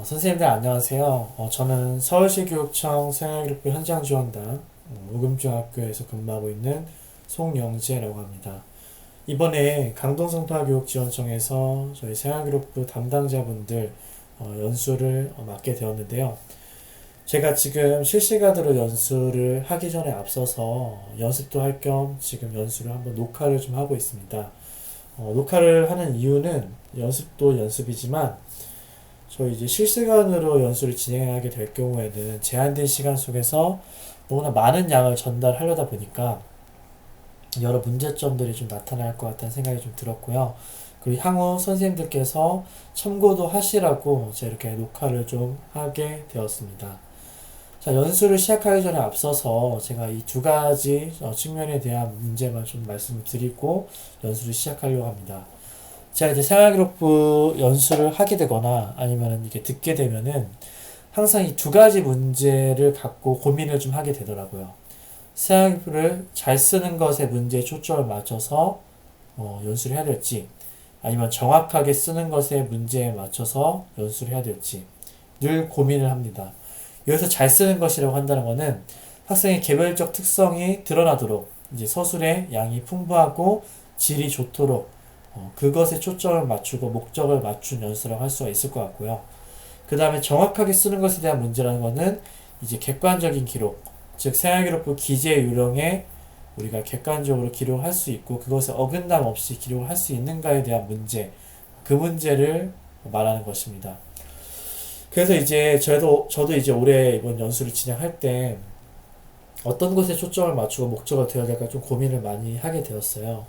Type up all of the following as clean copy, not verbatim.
선생님들 안녕하세요. 저는 서울시 교육청 생활교육부 현장지원단 우금중학교에서 근무하고 있는 송영재라고 합니다. 이번에 강동성파교육지원청에서 저희 생활교육부 담당자분들 연수를 맡게 되었는데요. 제가 지금 실시간으로 연수를 하기 전에 앞서서 연습도 할 겸 지금 연수를 한번 녹화를 좀 하고 있습니다. 녹화를 하는 이유는 연습도 연습이지만 저희 이제 실시간으로 연수를 진행하게 될 경우에는 제한된 시간 속에서 너무나 많은 양을 전달하려다 보니까 여러 문제점들이 좀 나타날 것 같다는 생각이 좀 들었고요. 그리고 향후 선생님들께서 참고도 하시라고 제가 이렇게 녹화를 좀 하게 되었습니다. 자, 연수를 시작하기 전에 앞서서 제가 이 두 가지 측면에 대한 문제만 좀 말씀을 드리고 연수를 시작하려고 합니다. 제가 이제 생활기록부 연수를 하게 되거나 아니면 이렇게 듣게 되면은 항상 이 두 가지 문제를 갖고 고민을 좀 하게 되더라고요. 생활기록부를 잘 쓰는 것에 문제에 초점을 맞춰서 연수를 해야 될지 아니면 정확하게 쓰는 것에 문제에 맞춰서 연수를 해야 될지 늘 고민을 합니다. 여기서 잘 쓰는 것이라고 한다는 것은 학생의 개별적 특성이 드러나도록 이제 서술의 양이 풍부하고 질이 좋도록 그것에 초점을 맞추고 목적을 맞춘 연수라고 할 수가 있을 것 같고요. 그 다음에 정확하게 쓰는 것에 대한 문제라는 것은 이제 객관적인 기록, 즉 생활기록부 기재 요령에 우리가 객관적으로 기록을 할 수 있고 그것에 어긋남 없이 기록을 할 수 있는가에 대한 문제, 그 문제를 말하는 것입니다. 그래서 이제 저도 이제 올해 이번 연수를 진행할 때 어떤 것에 초점을 맞추고 목적을 되어야 될까 좀 고민을 많이 하게 되었어요.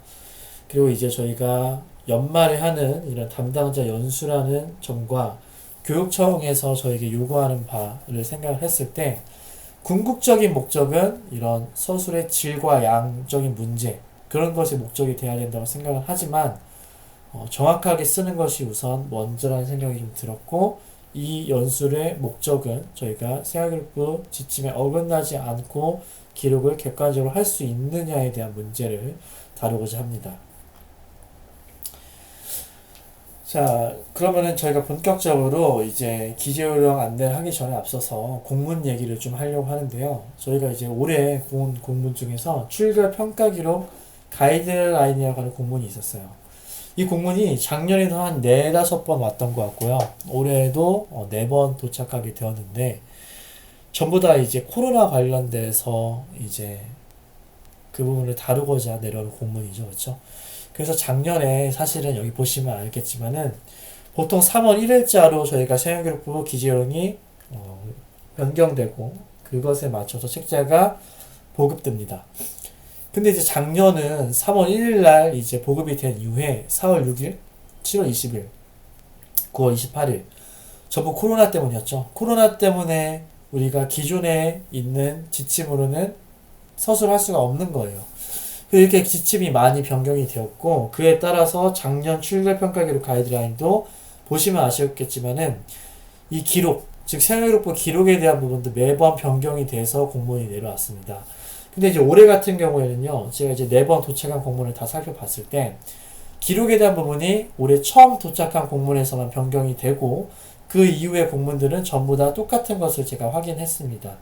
그리고 이제 저희가 연말에 하는 이런 담당자 연수라는 점과 교육청에서 저에게 요구하는 바를 생각을 했을 때 궁극적인 목적은 이런 서술의 질과 양적인 문제 그런 것이 목적이 돼야 된다고 생각을 하지만 정확하게 쓰는 것이 우선 먼저라는 생각이 좀 들었고 이 연수의 목적은 저희가 생활기록부 지침에 어긋나지 않고 기록을 객관적으로 할 수 있느냐에 대한 문제를 다루고자 합니다. 자, 그러면은 저희가 본격적으로 이제 기재요령 안내를 하기 전에 앞서서 공문 얘기를 좀 하려고 하는데요. 저희가 이제 올해 본 공문 중에서 출결 평가 기록 가이드라인이라고 하는 공문이 있었어요. 이 공문이 작년에도 한 4, 5번 왔던 것 같고요. 올해도 4번 도착하게 되었는데 전부 다 이제 코로나 관련돼서 이제 그 부분을 다루고자 내려온 공문이죠. 그렇죠? 그래서 작년에 사실은 여기 보시면 알겠지만은 보통 3월 1일자로 저희가 생활기록부 기재요령이 변경되고 그것에 맞춰서 책자가 보급됩니다. 근데 이제 작년은 3월 1일 날 이제 보급이 된 이후에 4월 6일, 7월 20일, 9월 28일 전부 코로나 때문이었죠. 코로나 때문에 우리가 기존에 있는 지침으로는 서술할 수가 없는 거예요. 이렇게 지침이 많이 변경이 되었고 그에 따라서 작년 출결평가기록 가이드라인도 보시면 아시겠지만은 이 기록, 즉 생활기록부 기록에 대한 부분도 매번 변경이 돼서 공문이 내려왔습니다. 근데 이제 올해 같은 경우에는요, 제가 이제 4번 도착한 공문을 다 살펴봤을 때 기록에 대한 부분이 올해 처음 도착한 공문에서만 변경이 되고 그 이후의 공문들은 전부 다 똑같은 것을 제가 확인했습니다.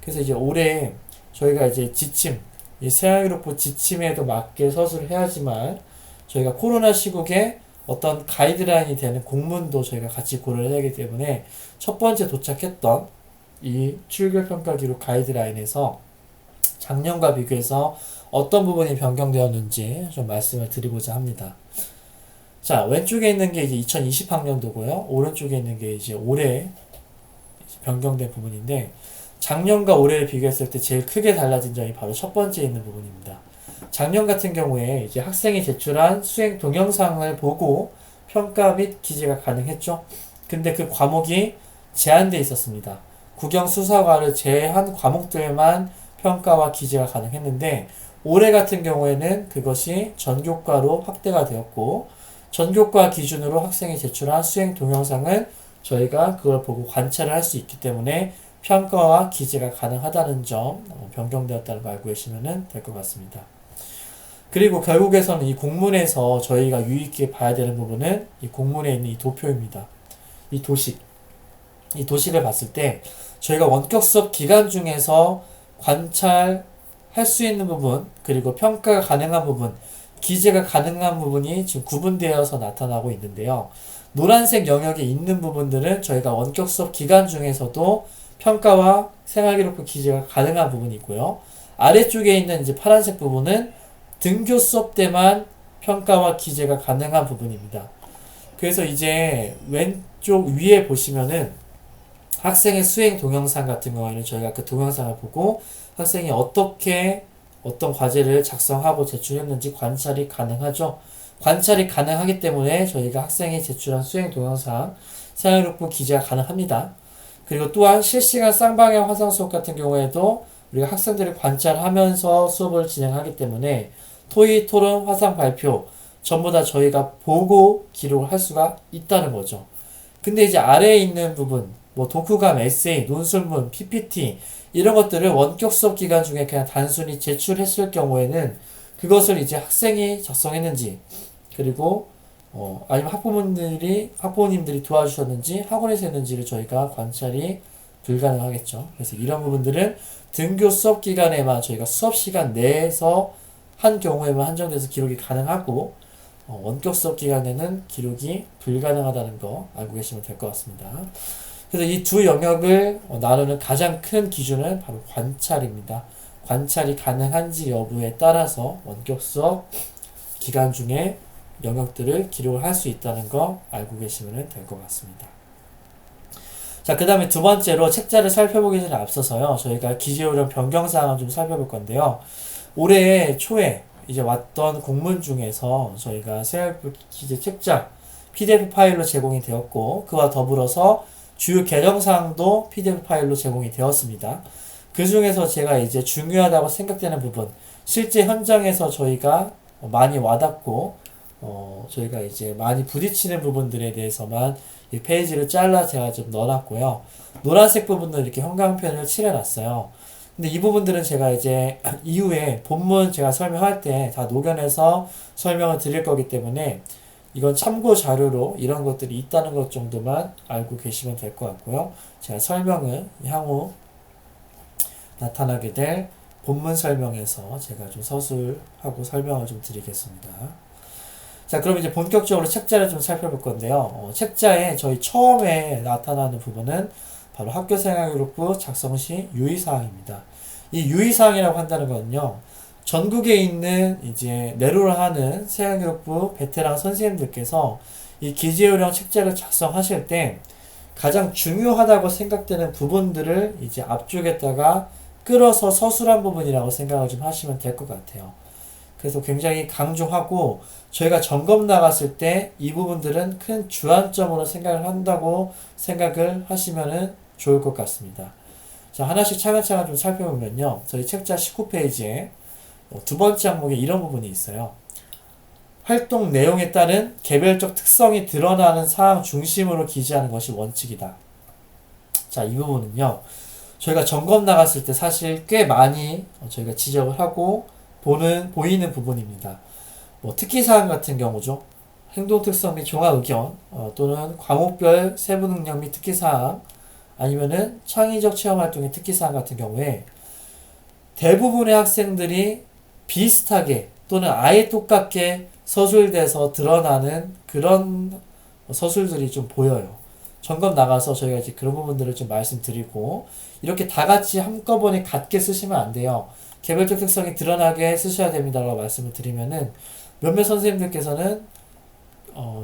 그래서 이제 올해 저희가 이제 지침, 이 생활기록부 지침에도 맞게 서술을 해야지만 저희가 코로나 시국에 어떤 가이드라인이 되는 공문도 저희가 같이 고려를 해야 하기 때문에 첫 번째 도착했던 이 출결평가 기록 가이드라인에서 작년과 비교해서 어떤 부분이 변경되었는지 좀 말씀을 드리고자 합니다. 자, 왼쪽에 있는 게 이제 2020학년도고요. 오른쪽에 있는 게 이제 올해 변경된 부분인데 작년과 올해를 비교했을 때 제일 크게 달라진 점이 바로 첫 번째 있는 부분입니다. 작년 같은 경우에 이제 학생이 제출한 수행 동영상을 보고 평가 및 기재가 가능했죠. 근데 그 과목이 제한되어 있었습니다. 국영수사과를 제한 과목들만 평가와 기재가 가능했는데 올해 같은 경우에는 그것이 전교과로 확대가 되었고 전교과 기준으로 학생이 제출한 수행 동영상은 저희가 그걸 보고 관찰을 할 수 있기 때문에 평가와 기재가 가능하다는 점 변경되었다는 거 알고 계시면 될 것 같습니다. 그리고 결국에서는 이 공문에서 저희가 유의 있게 봐야 되는 부분은 이 공문에 있는 이 도표입니다. 이 도식. 이 도식을 봤을 때 저희가 원격 수업 기간 중에서 관찰할 수 있는 부분, 그리고 평가가 가능한 부분, 기재가 가능한 부분이 지금 구분되어서 나타나고 있는데요. 노란색 영역에 있는 부분들은 저희가 원격 수업 기간 중에서도 평가와 생활기록부 기재가 가능한 부분이고요. 아래쪽에 있는 이제 파란색 부분은 등교 수업 때만 평가와 기재가 가능한 부분입니다. 그래서 이제 왼쪽 위에 보시면은 학생의 수행 동영상 같은 경우에는 저희가 그 동영상을 보고 학생이 어떻게 어떤 과제를 작성하고 제출했는지 관찰이 가능하죠. 관찰이 가능하기 때문에 저희가 학생이 제출한 수행 동영상, 생활기록부 기재가 가능합니다. 그리고 또한 실시간 쌍방향 화상 수업 같은 경우에도 우리가 학생들을 관찰하면서 수업을 진행하기 때문에 토의, 토론, 화상 발표 전부 다 저희가 보고 기록을 할 수가 있다는 거죠. 근데 이제 아래에 있는 부분, 뭐 독후감, 에세이, 논술문, PPT 이런 것들을 원격 수업 기간 중에 그냥 단순히 제출했을 경우에는 그것을 이제 학생이 작성했는지, 그리고 아니면 학부모님들이 도와주셨는지 학원에서 했는지를 저희가 관찰이 불가능하겠죠. 그래서 이런 부분들은 등교 수업 기간에만 저희가 수업 시간 내에서 한 경우에만 한정돼서 기록이 가능하고 원격 수업 기간에는 기록이 불가능하다는 거 알고 계시면 될 것 같습니다. 그래서 이 두 영역을 나누는 가장 큰 기준은 바로 관찰입니다. 관찰이 가능한지 여부에 따라서 원격 수업 기간 중에 영역들을 기록을 할 수 있다는 거 알고 계시면 될 것 같습니다. 자, 그 다음에 두 번째로 책자를 살펴보기 전에 앞서서요, 저희가 기재요령 변경사항을 좀 살펴볼 건데요. 올해 초에 이제 왔던 공문 중에서 저희가 생활기록 기재 책자 PDF 파일로 제공이 되었고, 그와 더불어서 주요 개정사항도 PDF 파일로 제공이 되었습니다. 그 중에서 제가 이제 중요하다고 생각되는 부분, 실제 현장에서 저희가 많이 와닿고, 저희가 이제 많이 부딪히는 부분들에 대해서만 이 페이지를 잘라 제가 좀 넣어놨고요. 노란색 부분은 이렇게 형광펜을 칠해놨어요. 근데 이 부분들은 제가 이제 이후에 본문 제가 설명할 때 다 녹여내서 설명을 드릴 거기 때문에 이건 참고 자료로 이런 것들이 있다는 것 정도만 알고 계시면 될 것 같고요. 제가 설명을 향후 나타나게 될 본문 설명에서 제가 좀 서술하고 설명을 좀 드리겠습니다. 자, 그럼 이제 본격적으로 책자를 좀 살펴볼 건데요. 책자에 저희 처음에 나타나는 부분은 바로 학교생활기록부 작성 시 유의사항입니다. 이 유의사항이라고 한다는 거는요, 전국에 있는 이제 내로를 하는 생활기록부 베테랑 선생님들께서 이 기재요령 책자를 작성하실 때 가장 중요하다고 생각되는 부분들을 이제 앞쪽에다가 끌어서 서술한 부분이라고 생각을 좀 하시면 될 것 같아요. 그래서 굉장히 강조하고 저희가 점검 나갔을 때 이 부분들은 큰 주안점으로 생각을 한다고 생각을 하시면 좋을 것 같습니다. 자, 하나씩 차근차근 좀 살펴보면요. 저희 책자 19페이지에 두 번째 항목에 이런 부분이 있어요. 활동 내용에 따른 개별적 특성이 드러나는 사항 중심으로 기재하는 것이 원칙이다. 자, 이 부분은요, 저희가 점검 나갔을 때 사실 꽤 많이 저희가 지적을 하고 보이는 부분입니다. 뭐 특기사항 같은 경우죠. 행동특성 및 종합의견, 또는 과목별 세부능력 및 특기사항, 아니면은 창의적 체험활동의 특기사항 같은 경우에 대부분의 학생들이 비슷하게 또는 아예 똑같게 서술돼서 드러나는 그런 서술들이 좀 보여요. 점검 나가서 저희가 이제 그런 부분들을 좀 말씀드리고, 이렇게 다 같이 한꺼번에 같게 쓰시면 안 돼요. 개별적 특성이 드러나게 쓰셔야 됩니다라고 말씀을 드리면은 몇몇 선생님들께서는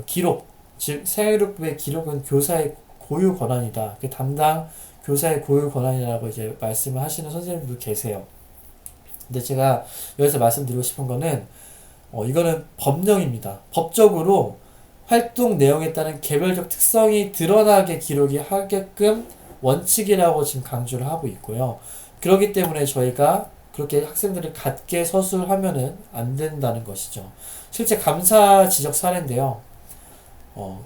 기록, 즉 생활기록부의 기록은 교사의 고유 권한이다. 그 담당 교사의 고유 권한이라고 이제 말씀을 하시는 선생님도 계세요. 근데 제가 여기서 말씀드리고 싶은 거는 이거는 법령입니다. 법적으로 활동 내용에 따른 개별적 특성이 드러나게 기록이 하게끔 원칙이라고 지금 강조를 하고 있고요. 그렇기 때문에 저희가 그렇게 학생들을 같게 서술하면은 안 된다는 것이죠. 실제 감사 지적 사례인데요.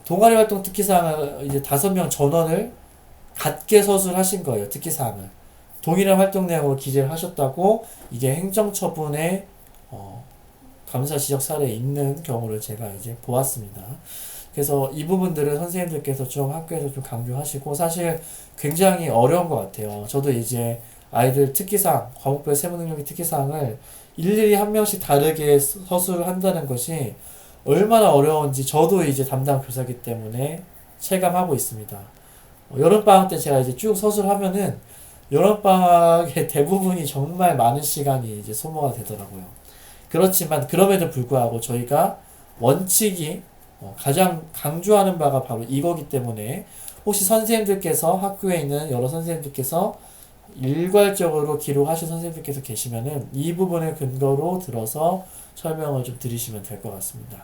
동아리 활동 특기사항을 이제 5명 전원을 같게 서술하신 거예요. 특기사항을. 동일한 활동 내용으로 기재를 하셨다고 이게 행정처분에 감사 지적 사례에 있는 경우를 제가 이제 보았습니다. 그래서 이 부분들을 선생님들께서 좀 학교에서 좀 강조하시고, 사실 굉장히 어려운 것 같아요. 저도 이제 아이들 특기사항, 과목별 세부능력의 특기사항을 일일이 한 명씩 다르게 서술을 한다는 것이 얼마나 어려운지 저도 이제 담당 교사기 때문에 체감하고 있습니다. 여름방학 때 제가 이제 쭉 서술하면은 여름방학의 대부분이 정말 많은 시간이 이제 소모가 되더라고요. 그렇지만 그럼에도 불구하고 저희가 원칙이 가장 강조하는 바가 바로 이거기 때문에, 혹시 선생님들께서 학교에 있는 여러 선생님들께서 일괄적으로 기록하신 선생님들께서 계시면은 이 부분을 근거로 들어서 설명을 좀 드리시면 될 것 같습니다.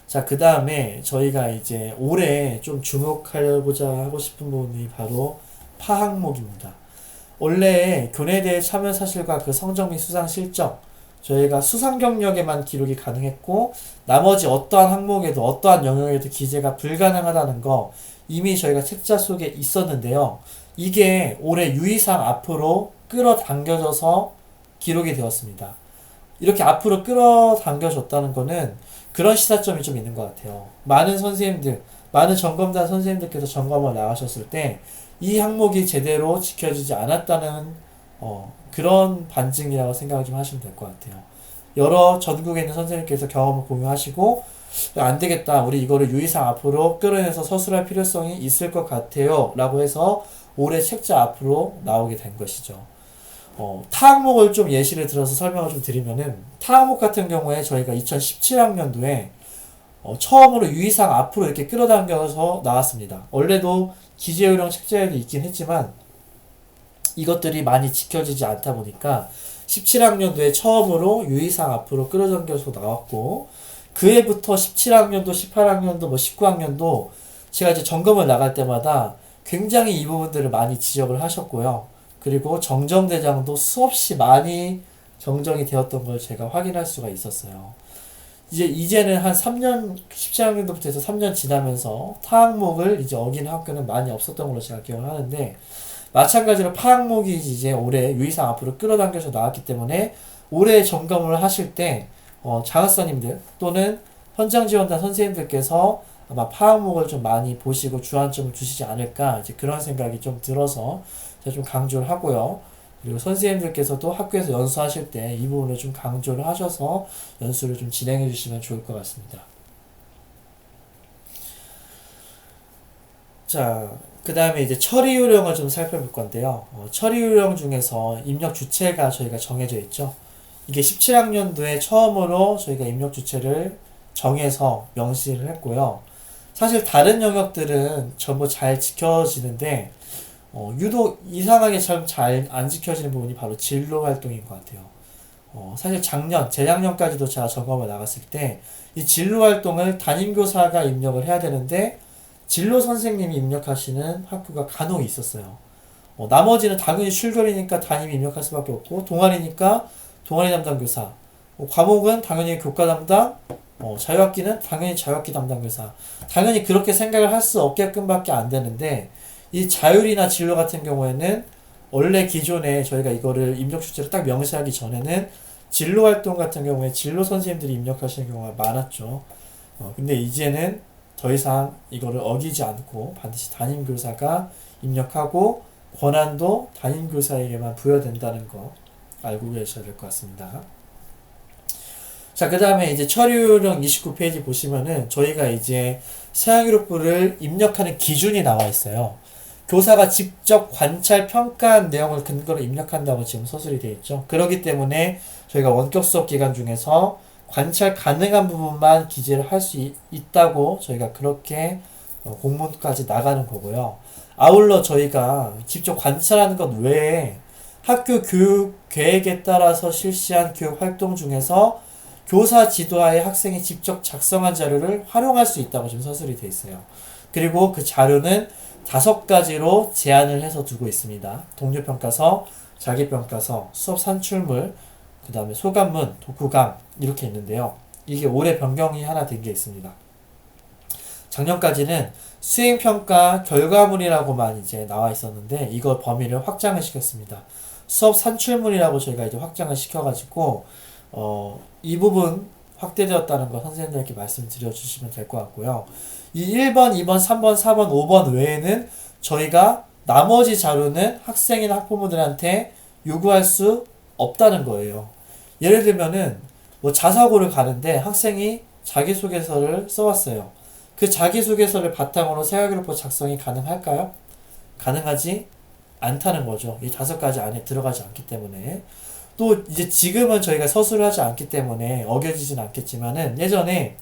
자, 그 다음에 저희가 이제 올해 좀 주목하고자 하고 싶은 부분이 바로 파항목입니다. 원래 교내대회 참여 사실과 그 성적 및 수상 실적, 저희가 수상 경력에만 기록이 가능했고 나머지 어떠한 항목에도 어떠한 영역에도 기재가 불가능하다는 거 이미 저희가 책자 속에 있었는데요. 이게 올해 유의사항 앞으로 끌어당겨져서 기록이 되었습니다. 이렇게 앞으로 끌어당겨졌다는 거는 그런 시사점이 좀 있는 것 같아요. 많은 선생님들, 많은 점검단 선생님들께서 점검을 나가셨을 때 이 항목이 제대로 지켜지지 않았다는 그런 반증이라고 생각을 좀 하시면 될 것 같아요. 여러 전국에 있는 선생님께서 경험을 공유하시고 안 되겠다, 우리 이거를 유의사항 앞으로 끌어내서 서술할 필요성이 있을 것 같아요 라고 해서 올해 책자 앞으로 나오게 된 것이죠. 타항목을 좀 예시를 들어서 설명을 좀 드리면은, 타항목 같은 경우에 저희가 2017학년도에 처음으로 유의사항 앞으로 이렇게 끌어당겨서 나왔습니다. 원래도 기재요령 책자에도 있긴 했지만 이것들이 많이 지켜지지 않다 보니까 17학년도에 처음으로 유의사항 앞으로 끌어당겨서 나왔고, 그 해부터 17학년도, 18학년도, 19학년도 제가 이제 점검을 나갈 때마다 굉장히 이 부분들을 많이 지적을 하셨고요. 그리고 정정대장도 수없이 많이 정정이 되었던 걸 제가 확인할 수가 있었어요. 이제는 한 3년, 17학년도부터 해서 3년 지나면서 타항목을 이제 어기는 학교는 많이 없었던 걸로 제가 기억을 하는데, 마찬가지로 파항목이 이제 올해 유의사항 앞으로 끌어당겨서 나왔기 때문에 올해 점검을 하실 때 장학사님들 또는 현장지원단 선생님들께서 아마 파항목을 좀 많이 보시고 주안점을 주시지 않을까, 이제 그런 생각이 좀 들어서 제가 좀 강조를 하고요. 그리고 선생님들께서도 학교에서 연수하실 때 이 부분을 좀 강조를 하셔서 연수를 좀 진행해 주시면 좋을 것 같습니다. 자, 그 다음에 이제 처리 요령을 좀 살펴볼 건데요. 처리 요령 중에서 입력 주체가 저희가 정해져 있죠. 이게 17학년도에 처음으로 저희가 입력 주체를 정해서 명시를 했고요. 사실 다른 영역들은 전부 잘 지켜지는데 유독 이상하게 참 잘 안 지켜지는 부분이 바로 진로 활동인 것 같아요. 사실 재작년까지도 제가 점검을 나갔을 때 이 진로 활동을 담임교사가 입력을 해야 되는데 진로 선생님이 입력하시는 학교가 간혹 있었어요. 나머지는 당연히 출결이니까 담임이 입력할 수밖에 없고, 동아리니까 동아리 담당 교사, 과목은 당연히 교과 담당, 자유학기는 당연히 자유학기 담당 교사. 당연히 그렇게 생각을 할 수 없게끔밖에 안 되는데, 이 자율이나 진로 같은 경우에는 원래 기존에 저희가 이거를 입력 주체로 딱 명시하기 전에는 진로 활동 같은 경우에 진로 선생님들이 입력하시는 경우가 많았죠. 근데 이제는 더 이상 이거를 어기지 않고 반드시 담임교사가 입력하고 권한도 담임교사에게만 부여된다는 거 알고 계셔야 될 것 같습니다. 자, 그 다음에 이제 처리요령 29페이지 보시면은 저희가 이제 사양기록부를 입력하는 기준이 나와 있어요. 교사가 직접 관찰, 평가한 내용을 근거로 입력한다고 지금 서술이 되어 있죠. 그렇기 때문에 저희가 원격 수업 기간 중에서 관찰 가능한 부분만 기재를 할 수 있다고 저희가 그렇게 공문까지 나가는 거고요. 아울러 저희가 직접 관찰하는 것 외에 학교 교육 계획에 따라서 실시한 교육 활동 중에서 교사 지도하에 학생이 직접 작성한 자료를 활용할 수 있다고 지금 서술이 되어 있어요. 그리고 그 자료는 5가지로 제한을 해서 두고 있습니다. 동료평가서, 자기평가서, 수업 산출물, 그 다음에 소감문, 독후감 이렇게 있는데요. 이게 올해 변경이 하나 된 게 있습니다. 작년까지는 수행평가 결과물이라고만 이제 나와 있었는데 이거 범위를 확장을 시켰습니다. 수업 산출물이라고 저희가 이제 확장을 시켜가지고 이 부분 확대되었다는 거 선생님들께 말씀드려 주시면 될 것 같고요. 이 1번, 2번, 3번, 4번, 5번 외에는 저희가 나머지 자료는 학생이나 학부모들한테 요구할 수 없다는 거예요. 예를 들면은 뭐 자사고를 가는데 학생이 자기소개서를 써왔어요. 그 자기소개서를 바탕으로 생활기록부 작성이 가능할까요? 가능하지 않다는 거죠. 이 5가지 안에 들어가지 않기 때문에. 또 이제 지금은 저희가 서술을 하지 않기 때문에 어겨지진 않겠지만은 예전에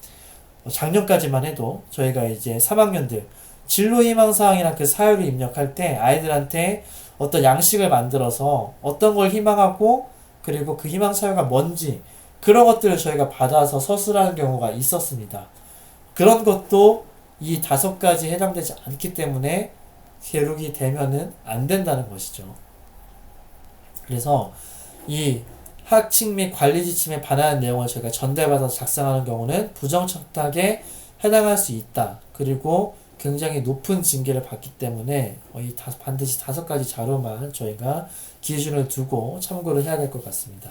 작년까지만 해도 저희가 이제 3학년들 진로 희망사항이랑 그 사유를 입력할 때 아이들한테 어떤 양식을 만들어서 어떤 걸 희망하고 그리고 그 희망 사유가 뭔지 그런 것들을 저희가 받아서 서술하는 경우가 있었습니다. 그런 것도 이 5가지에 해당되지 않기 때문에 기록이 되면은 안 된다는 것이죠. 그래서 이 학칙 및 관리 지침에 반하는 내용을 저희가 전달받아서 작성하는 경우는 부정착탁에 해당할 수 있다. 그리고 굉장히 높은 징계를 받기 때문에 반드시 5가지 자료만 저희가 기준을 두고 참고를 해야 될 것 같습니다.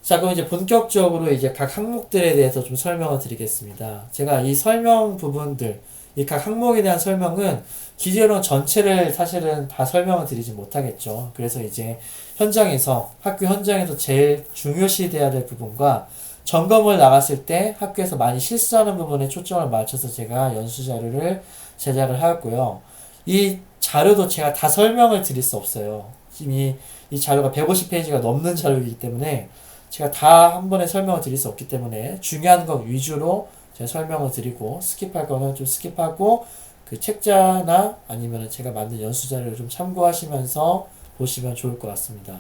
자, 그럼 이제 본격적으로 이제 각 항목들에 대해서 좀 설명을 드리겠습니다. 제가 이 설명 부분들, 이 각 항목에 대한 설명은 기재론 전체를 사실은 다 설명을 드리지 못하겠죠. 그래서 이제 학교 현장에서 제일 중요시돼야 될 부분과 점검을 나갔을 때 학교에서 많이 실수하는 부분에 초점을 맞춰서 제가 연수 자료를 제작을 하였고요. 이 자료도 제가 다 설명을 드릴 수 없어요. 지금 이 자료가 150페이지가 넘는 자료이기 때문에 제가 다 한 번에 설명을 드릴 수 없기 때문에 중요한 것 위주로 제가 설명을 드리고 스킵할 거는 좀 스킵하고 그 책자나 아니면 제가 만든 연수 자료를 좀 참고하시면서 보시면 좋을 것 같습니다.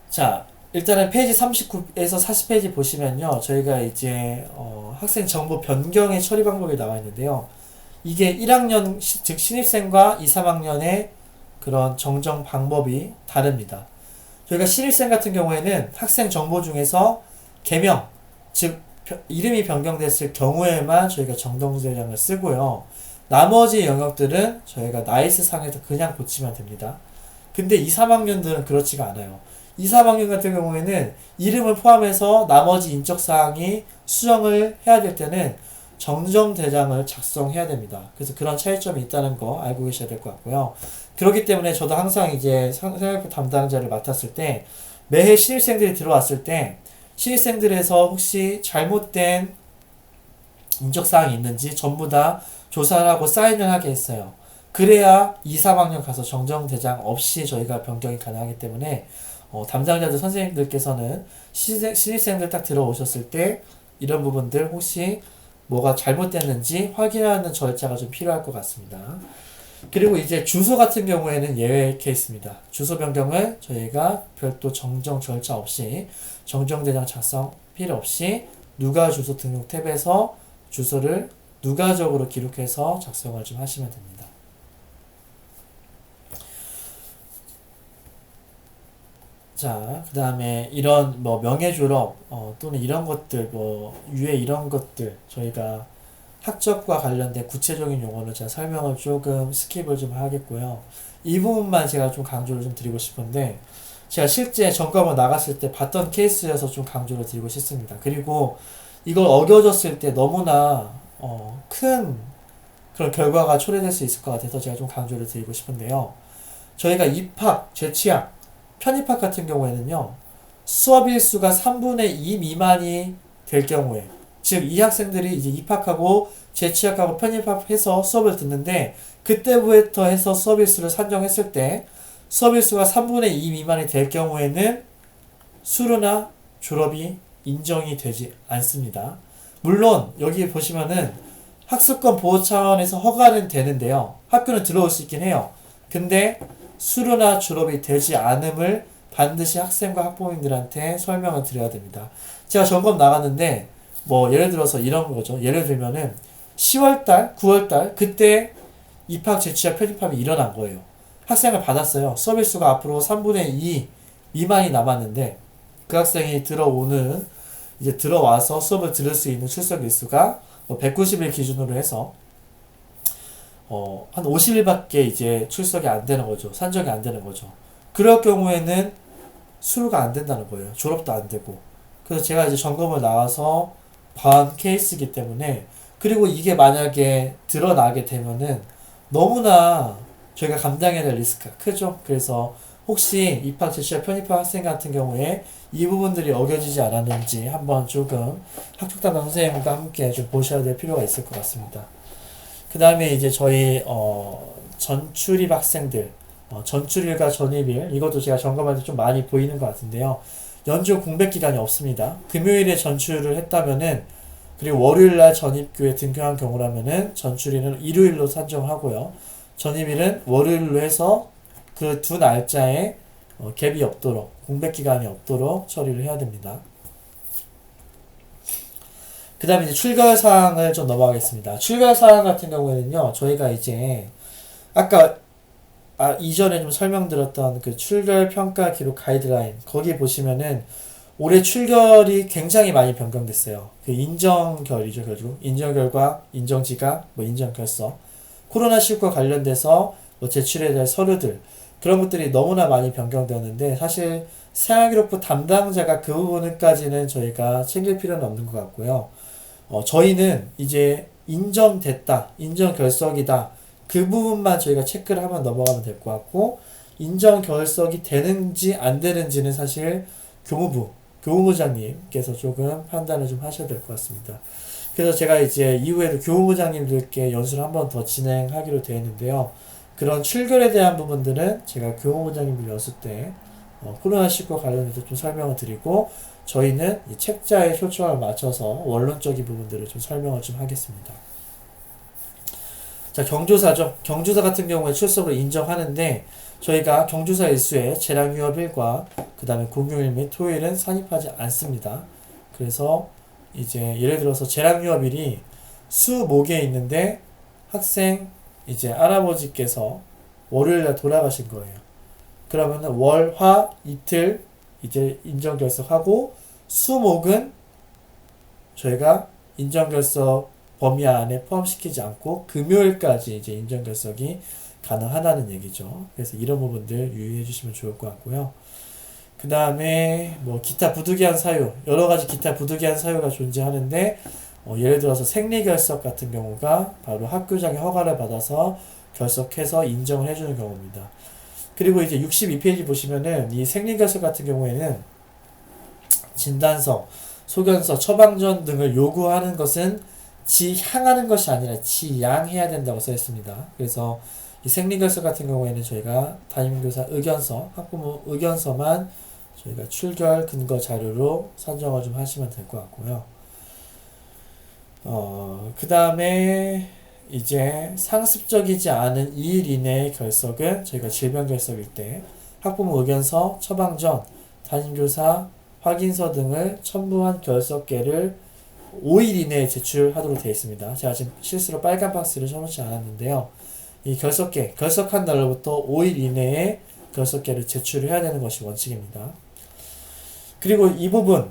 자, 일단은 페이지 39에서 40페이지 보시면요. 저희가 이제 학생 정보 변경의 처리 방법이 나와 있는데요. 이게 1학년 즉 신입생과 2, 3학년의 그런 정정 방법이 다릅니다. 저희가 신입생 같은 경우에는 학생 정보 중에서 개명, 즉 이름이 변경됐을 경우에만 저희가 정정대장을 쓰고요. 나머지 영역들은 저희가 나이스 상에서 그냥 고치면 됩니다. 근데 2, 3학년들은 그렇지가 않아요. 2, 3학년 같은 경우에는 이름을 포함해서 나머지 인적사항이 수정을 해야 될 때는 정정대장을 작성해야 됩니다. 그래서 그런 차이점이 있다는 거 알고 계셔야 될 것 같고요. 그렇기 때문에 저도 항상 이제 생활부 담당자를 맡았을 때 매해 신입생들이 들어왔을 때 신입생들에서 혹시 잘못된 인적사항이 있는지 전부 다 조사를 하고 사인을 하게 했어요. 그래야 2, 3학년 가서 정정대장 없이 저희가 변경이 가능하기 때문에 담당자들 선생님들께서는 신입생들 딱 들어오셨을 때 이런 부분들 혹시 뭐가 잘못됐는지 확인하는 절차가 좀 필요할 것 같습니다. 그리고 이제 주소 같은 경우에는 예외 케이스입니다. 주소 변경을 저희가 별도 정정 절차 없이 정정대장 작성 필요 없이 누가 주소 등록 탭에서 주소를 누가적으로 기록해서 작성을 좀 하시면 됩니다. 자, 그 다음에 이런 뭐 명예졸업 또는 이런 것들 유해 이런 것들 저희가 학적과 관련된 구체적인 용어는 제가 설명을 조금 스킵을 좀 하겠고요. 이 부분만 제가 좀 강조를 좀 드리고 싶은데 제가 실제 점검을 나갔을 때 봤던 케이스여서 좀 강조를 드리고 싶습니다. 그리고 이걸 어겨졌을 때 너무나 큰 그런 결과가 초래될 수 있을 것 같아서 제가 좀 강조를 드리고 싶은데요. 저희가 입학, 재취학, 편입학 같은 경우에는요. 수업 일수가 3분의 2 미만이 될 경우에 즉 이 학생들이 이제 입학하고 재취학하고 편입학해서 수업을 듣는데 그때부터 해서 수업 일수를 산정했을 때 수업 일수가 3분의 2 미만이 될 경우에는 수료나 졸업이 인정이 되지 않습니다. 물론 여기 보시면은 학습권 보호 차원에서 허가는 되는데요. 학교는 들어올 수 있긴 해요. 근데 수료나 졸업이 되지 않음을 반드시 학생과 학부모님들한테 설명을 드려야 됩니다. 제가 점검 나갔는데 예를 들어서 이런 거죠. 예를 들면은 10월달, 9월달 그때 입학, 재취학, 편입학이 일어난 거예요. 학생을 받았어요. 수업 일수가 앞으로 3분의 2 미만이 남았는데 그 학생이 들어와서 수업을 들을 수 있는 출석 일수가 190일 기준으로 해서 한 50일밖에 이제 출석이 안 되는 거죠. 산정이 안 되는 거죠. 그럴 경우에는 수료가 안 된다는 거예요. 졸업도 안 되고. 그래서 제가 이제 점검을 나와서 봐온 케이스이기 때문에, 그리고 이게 만약에 드러나게 되면은 너무나 저희가 감당해야 될 리스크가 크죠. 그래서 혹시 입학 제시와 편입학 학생 같은 경우에 이 부분들이 어겨지지 않았는지 한번 조금 학교 담당 선생님과 함께 좀 보셔야 될 필요가 있을 것 같습니다. 그 다음에 이제 저희 전출입 학생들, 전출일과 전입일, 이것도 제가 점검할 때 좀 많이 보이는 것 같은데요. 연중 공백 기간이 없습니다. 금요일에 전출을 했다면은, 그리고 월요일날 전입교에 등교한 경우라면은 전출일은 일요일로 산정하고요. 전입일은 월요일로 해서 그 두 날짜에 갭이 없도록, 공백 기간이 없도록 처리를 해야 됩니다. 그 다음에 이제 출결 사항을 좀 넘어가겠습니다. 출결 사항 같은 경우에는요, 저희가 이제 아까 이전에 좀 설명드렸던 그 출결 평가 기록 가이드라인, 거기 보시면은 올해 출결이 굉장히 많이 변경됐어요. 그 인정결이죠, 결국. 인정결과, 인정지각, 뭐 인정결석. 코로나19와 관련돼서 뭐 제출해야 될 서류들, 그런 것들이 너무나 많이 변경되었는데, 사실 생활기록부 담당자가 그 부분까지는 저희가 챙길 필요는 없는 것 같고요. 저희는 이제 인정됐다, 인정결석이다, 그 부분만 저희가 체크를 하면 넘어가면 될 것 같고, 인정결석이 되는지 안 되는지는 사실 교무부장님께서 조금 판단을 좀 하셔야 될 것 같습니다. 그래서 제가 이제 이후에도 교무부장님들께 연수를 한 번 더 진행하기로 되어 있는데요. 그런 출결에 대한 부분들은 제가 교무부장님들 연수 때 코로나19 관련해서 좀 설명을 드리고, 저희는 이 책자의 효청을 맞춰서 원론적인 부분들을 좀 설명을 좀 하겠습니다. 자, 경조사죠. 경조사 같은 경우에 출석을 인정하는데, 저희가 경조사 일수에 재량유업일과 그 다음에 공휴일 및 토요일은 산입하지 않습니다. 그래서 이제 예를 들어서 재량유업일이 수목에 있는데 학생 이제 할아버지께서 월요일날 돌아가신 거예요. 그러면은 월, 화 이틀 이제 인정결석하고, 수목은 저희가 인정결석 범위 안에 포함시키지 않고 금요일까지 이제 인정결석이 가능하다는 얘기죠. 그래서 이런 부분들 유의해 주시면 좋을 것 같고요. 그 다음에 뭐 기타 부득이한 사유, 여러 가지 기타 부득이한 사유가 존재하는데, 예를 들어서 생리결석 같은 경우가 바로 학교장의 허가를 받아서 결석해서 인정을 해주는 경우입니다. 그리고 이제 62페이지 보시면은 이 생리결석 같은 경우에는 진단서, 소견서, 처방전 등을 요구하는 것은 지향하는 것이 아니라 지양해야 된다고 써 있습니다. 그래서 이 생리결석 같은 경우에는 저희가 담임교사 의견서, 학부모 의견서만 저희가 출결 근거 자료로 산정을 좀 하시면 될 것 같고요. 그 다음에 이제 상습적이지 않은 2일 이내의 결석은 저희가 질병결석일 때 학부모 의견서, 처방전, 담임교사 확인서 등을 첨부한 결석계를 5일 이내에 제출하도록 되어 있습니다. 제가 지금 실수로 빨간 박스를 쳐놓지 않았는데요. 이 결석계, 결석한 날로부터 5일 이내에 결석계를 제출해야 되는 것이 원칙입니다. 그리고 이 부분,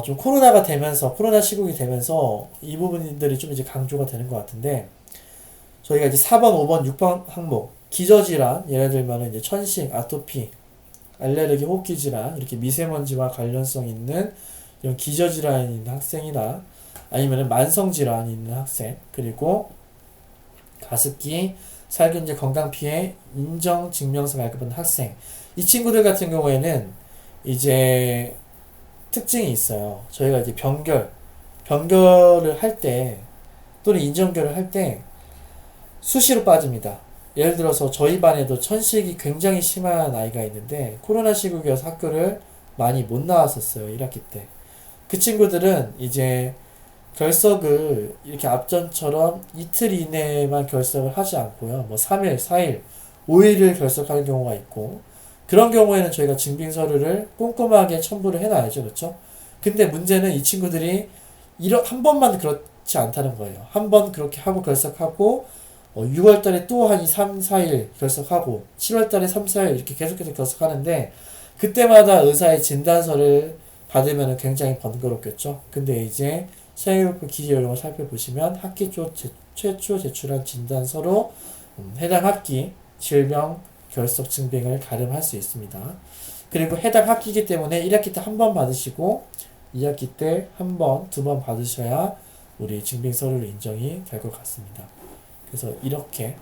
좀 코로나가 되면서, 코로나 시국이 되면서 이 부분들이 좀 이제 강조가 되는 것 같은데, 저희가 이제 4번, 5번, 6번 항목, 기저질환, 예를 들면 이제 천식, 아토피, 알레르기, 호흡기질환, 이렇게 미세먼지와 관련성 있는 이런 기저질환이 있는 학생이나 아니면 만성질환이 있는 학생, 그리고 가습기, 살균제, 건강피해, 인정증명서 발급받은 학생, 이 친구들 같은 경우에는 이제 특징이 있어요. 저희가 이제 변결을 할 때, 또는 인정결을 할 때 수시로 빠집니다. 예를 들어서 저희 반에도 천식이 굉장히 심한 아이가 있는데 코로나 시국이어서 학교를 많이 못 나왔었어요. 1학기 때. 그 친구들은 이제 결석을 이렇게 앞전처럼 이틀 이내에만 결석을 하지 않고요. 뭐 3일, 4일, 5일을 결석하는 경우가 있고, 그런 경우에는 저희가 증빙서류를 꼼꼼하게 첨부를 해놔야죠. 그렇죠? 근데 문제는 이 친구들이 한 번만 그렇지 않다는 거예요. 한 번 그렇게 하고 결석하고 6월달에 또 한 3, 4일 결석하고 7월달에 3, 4일 이렇게 계속해서 결석하는데, 그때마다 의사의 진단서를 받으면 굉장히 번거롭겠죠. 근데 이제 생활기록부 기재요령을 살펴보시면 학기 초 최초 제출한 진단서로 해당 학기 질병 결석 증빙을 가름할 수 있습니다. 그리고 해당 학기이기 때문에 1학기 때 한 번 받으시고 2학기 때 한 번, 두 번 받으셔야 우리 증빙서류로 인정이 될 것 같습니다. 그래서 이렇게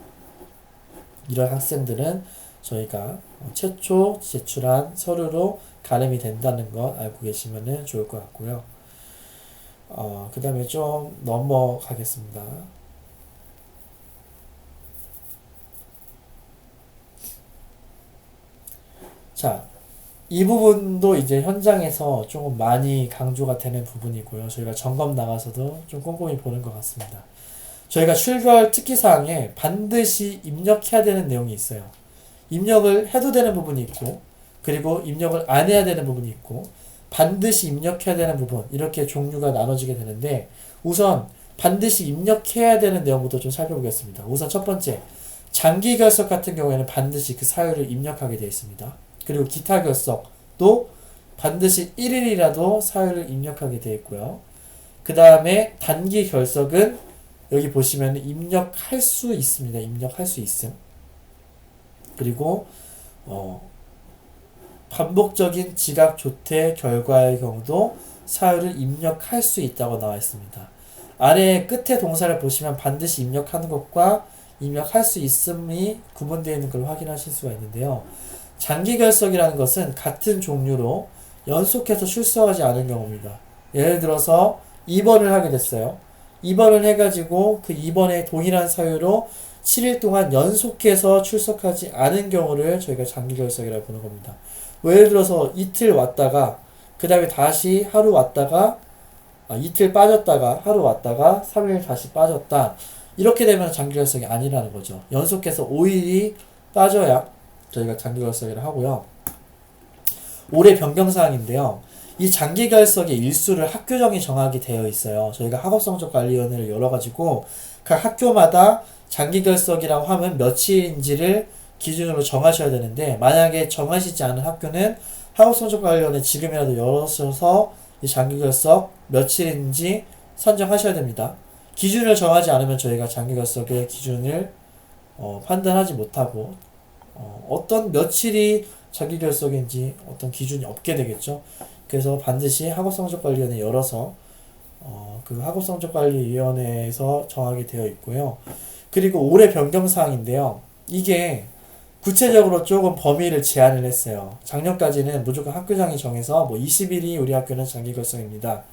이런 학생들은 저희가 최초 제출한 서류로 가름이 된다는 것 알고 계시면 좋을 것 같고요. 그 다음에 좀 넘어가겠습니다. 자, 이 부분도 이제 현장에서 조금 많이 강조가 되는 부분이고요. 저희가 점검 나가서도 좀 꼼꼼히 보는 것 같습니다. 저희가 출결 특기사항에 반드시 입력해야 되는 내용이 있어요. 입력을 해도 되는 부분이 있고, 그리고 입력을 안 해야 되는 부분이 있고, 반드시 입력해야 되는 부분, 이렇게 종류가 나눠지게 되는데, 우선 반드시 입력해야 되는 내용부터 좀 살펴보겠습니다. 우선 첫 번째, 장기 결석 같은 경우에는 반드시 그 사유를 입력하게 되어 있습니다. 그리고 기타 결석도 반드시 1일이라도 사유를 입력하게 되어 있고요. 그 다음에 단기 결석은 여기 보시면 입력할 수 있습니다. 입력할 수 있음. 그리고 반복적인 지각 조퇴 결과의 경우도 사유를 입력할 수 있다고 나와 있습니다. 아래 끝에 동사를 보시면 반드시 입력하는 것과 입력할 수 있음이 구분되어 있는 걸 확인하실 수가 있는데요. 장기 결석이라는 것은 같은 종류로 연속해서 출석하지 않은 경우입니다. 예를 들어서 2번을 하게 됐어요. 2번을 해가지고 그 2번에 동일한 사유로 7일 동안 연속해서 출석하지 않은 경우를 저희가 장기 결석이라고 보는 겁니다. 예를 들어서 이틀 왔다가 그 다음에 다시 하루 왔다가 이틀 빠졌다가 하루 왔다가 3일 다시 빠졌다. 이렇게 되면 장기 결석이 아니라는 거죠. 연속해서 5일이 빠져야 저희가 장기 결석이라고 하고요. 올해 변경사항인데요. 이 장기 결석의 일수를 학교정이 정하게 되어 있어요. 저희가 학업성적관리위원회를 열어가지고 각 학교마다 장기 결석이라고 하면 며칠인지를 기준으로 정하셔야 되는데, 만약에 정하시지 않은 학교는 학업성적관리위원회 지금이라도 열어서 이 장기 결석 며칠인지 선정하셔야 됩니다. 기준을 정하지 않으면 저희가 장기 결석의 기준을 판단하지 못하고 어떤 며칠이 장기 결석인지 어떤 기준이 없게 되겠죠. 그래서 반드시 학업성적관리위원회 열어서 그 학업성적관리위원회에서 정하게 되어 있고요. 그리고 올해 변경사항인데요. 이게 구체적으로 조금 범위를 제한을 했어요. 작년까지는 무조건 학교장이 정해서 20일이 우리 학교는 장기 결석입니다.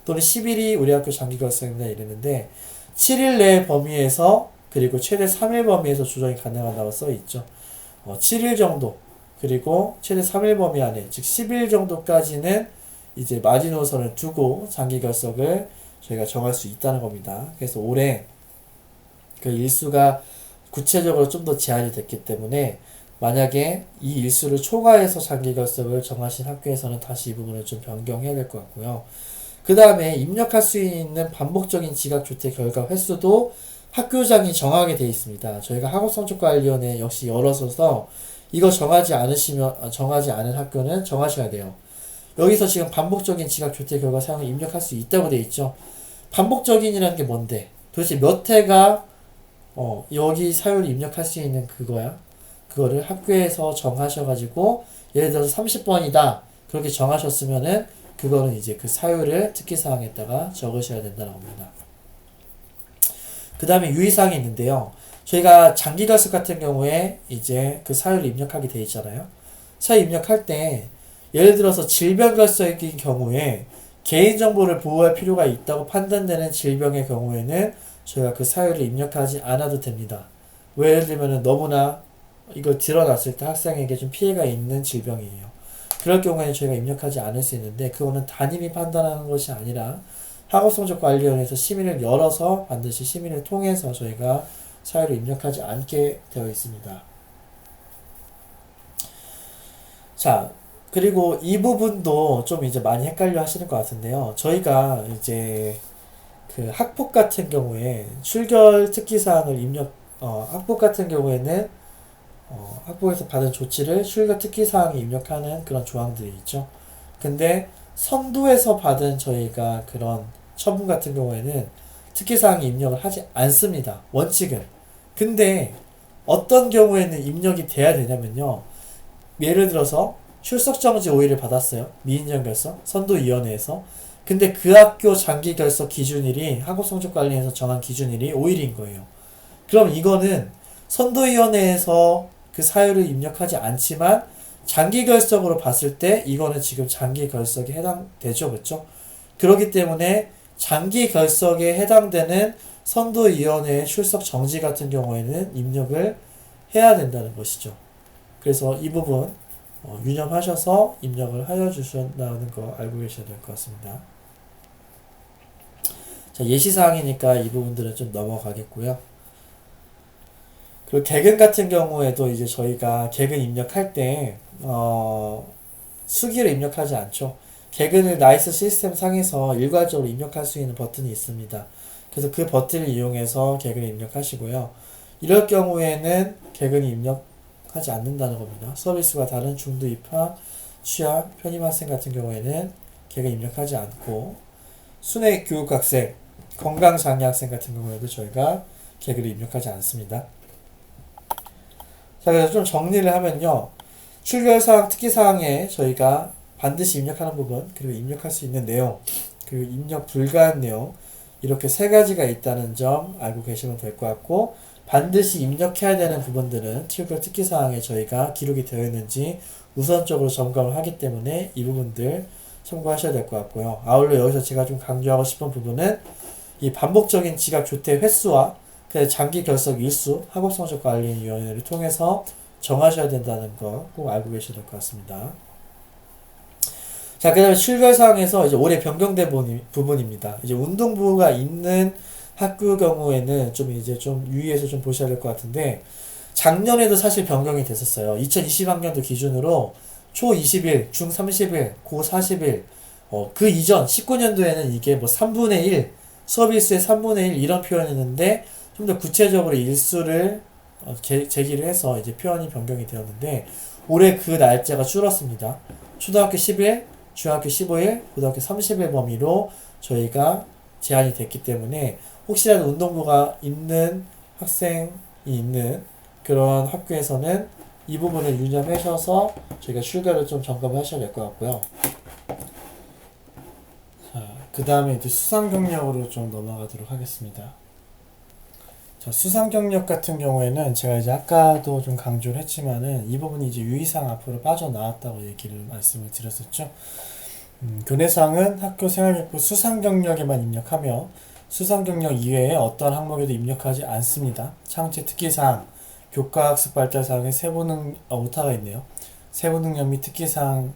또는 10일이 우리 학교 장기 결석입니다. 이랬는데 7일 내 범위에서 그리고 최대 3일 범위에서 조정이 가능하다고 써 있죠. 7일 정도 그리고 최대 3일 범위 안에 즉 10일 정도까지는 이제 마지노선을 두고 장기 결석을 저희가 정할 수 있다는 겁니다. 그래서 올해 그 일수가 구체적으로 좀 더 제한이 됐기 때문에 만약에 이 일수를 초과해서 장기 결석을 정하신 학교에서는 다시 이 부분을 좀 변경해야 될 것 같고요. 그 다음에 입력할 수 있는 반복적인 지각조퇴 결과 횟수도 학교장이 정하게 되어 있습니다. 저희가 학업성적관리위원회 역시 열어서서 이거 정하지 않은 학교는 정하셔야 돼요. 여기서 지금 반복적인 지각조퇴 결과 사용을 입력할 수 있다고 되어 있죠. 반복적인이라는 게 뭔데? 도대체 몇 회가 여기 사유를 입력할 수 있는 그거야. 그거를 학교에서 정하셔가지고 예를 들어서 30번이다. 그렇게 정하셨으면은 그거는 이제 그 사유를 특기사항에다가 적으셔야 된다는 겁니다. 그 다음에 유의사항이 있는데요. 저희가 장기 결석 같은 경우에 이제 그 사유를 입력하게 돼 있잖아요. 사유 입력할 때 예를 들어서 질병 결석인 경우에 개인정보를 보호할 필요가 있다고 판단되는 질병의 경우에는 저희가 그 사유를 입력하지 않아도 됩니다. 예를 들면 너무나 이거 드러났을 때 학생에게 좀 피해가 있는 질병이에요. 그럴 경우에는 저희가 입력하지 않을 수 있는데 그거는 담임이 판단하는 것이 아니라 학업성적관리위원회에서 심의를 열어서 반드시 심의를 통해서 저희가 사유를 입력하지 않게 되어 있습니다. 자, 그리고 이 부분도 좀 이제 많이 헷갈려 하시는 것 같은데요. 저희가 이제 그 학폭 같은 경우에 출결 특기사항을 학폭 같은 경우에는 학폭에서 받은 조치를 출결 특기사항에 입력하는 그런 조항들이 있죠. 근데 선도에서 받은 저희가 그런 처분 같은 경우에는 특기사항에 입력을 하지 않습니다. 원칙은. 근데 어떤 경우에는 입력이 돼야 되냐면요. 예를 들어서 출석정지 5일을 받았어요. 미인정 결석 선도위원회에서. 근데 그 학교 장기 결석 기준일이 학업성적관리에서 정한 기준일이 5일인 거예요. 그럼 이거는 선도위원회에서 그 사유를 입력하지 않지만 장기 결석으로 봤을 때 이거는 지금 장기 결석에 해당되죠. 그렇죠? 그렇기 때문에 장기 결석에 해당되는 선도위원회의 출석 정지 같은 경우에는 입력을 해야 된다는 것이죠. 그래서 이 부분 유념하셔서 입력을 하여 주신다는 거 알고 계셔야 될 것 같습니다. 자, 예시사항이니까 이 부분들은 좀 넘어가겠고요. 그리고 개근 같은 경우에도 이제 저희가 개근 입력할 때 수기로 입력하지 않죠. 개근을 나이스 시스템 상에서 일괄적으로 입력할 수 있는 버튼이 있습니다. 그래서 그 버튼을 이용해서 개근을 입력하시고요. 이럴 경우에는 개근이 입력하지 않는다는 겁니다. 서비스가 다른 중도 입학, 취학, 편입학생 같은 경우에는 개근 입력하지 않고 순회 교육학생, 건강장애 학생 같은 경우에도 저희가 개근을 입력하지 않습니다. 자, 그래서 좀 정리를 하면요. 출결사항, 특기사항에 저희가 반드시 입력하는 부분, 그리고 입력할 수 있는 내용, 그리고 입력 불가한 내용, 이렇게 세 가지가 있다는 점 알고 계시면 될 것 같고, 반드시 입력해야 되는 부분들은 출결 특기사항에 저희가 기록이 되어 있는지 우선적으로 점검을 하기 때문에 이 부분들 참고하셔야 될 것 같고요. 아울러 여기서 제가 좀 강조하고 싶은 부분은 이 반복적인 지각 조퇴 횟수와 장기 결석 일수, 학업성적관리위원회를 통해서 정하셔야 된다는 거 꼭 알고 계셔야 될 것 같습니다. 자, 그 다음에 출결사항에서 이제 올해 변경된 부분입니다. 이제 운동부가 있는 학교 경우에는 좀 이제 좀 유의해서 좀 보셔야 될 것 같은데, 작년에도 사실 변경이 됐었어요. 2020학년도 기준으로 초 20일, 중 30일, 고 40일, 그 이전 19년도에는 이게 뭐 3분의 1, 수업일수의 3분의 1 이런 표현이었는데, 좀 더 구체적으로 일수를 제기를 해서 이제 표현이 변경이 되었는데, 올해 그 날짜가 줄었습니다. 초등학교 10일, 중학교 15일, 고등학교 30일 범위로 저희가 제한이 됐기 때문에 혹시라도 운동부가 있는 학생이 있는 그런 학교에서는 이 부분을 유념하셔서 저희가 출결을 좀 점검하셔야 될 것 같고요. 자, 그 다음에 이제 수상 경력으로 좀 넘어가도록 하겠습니다. 자, 수상 경력 같은 경우에는 제가 이제 아까도 좀 강조를 했지만은 이 부분이 이제 유의사항 앞으로 빠져나왔다고 얘기를 말씀을 드렸었죠. 교내상은 학교 생활기록 수상 경력에만 입력하며 수상 경력 이외에 어떤 항목에도 입력하지 않습니다. 창체 특기사항, 교과학습 발달사항에 세부능 오타가 있네요. 세부능력 및 특기사항,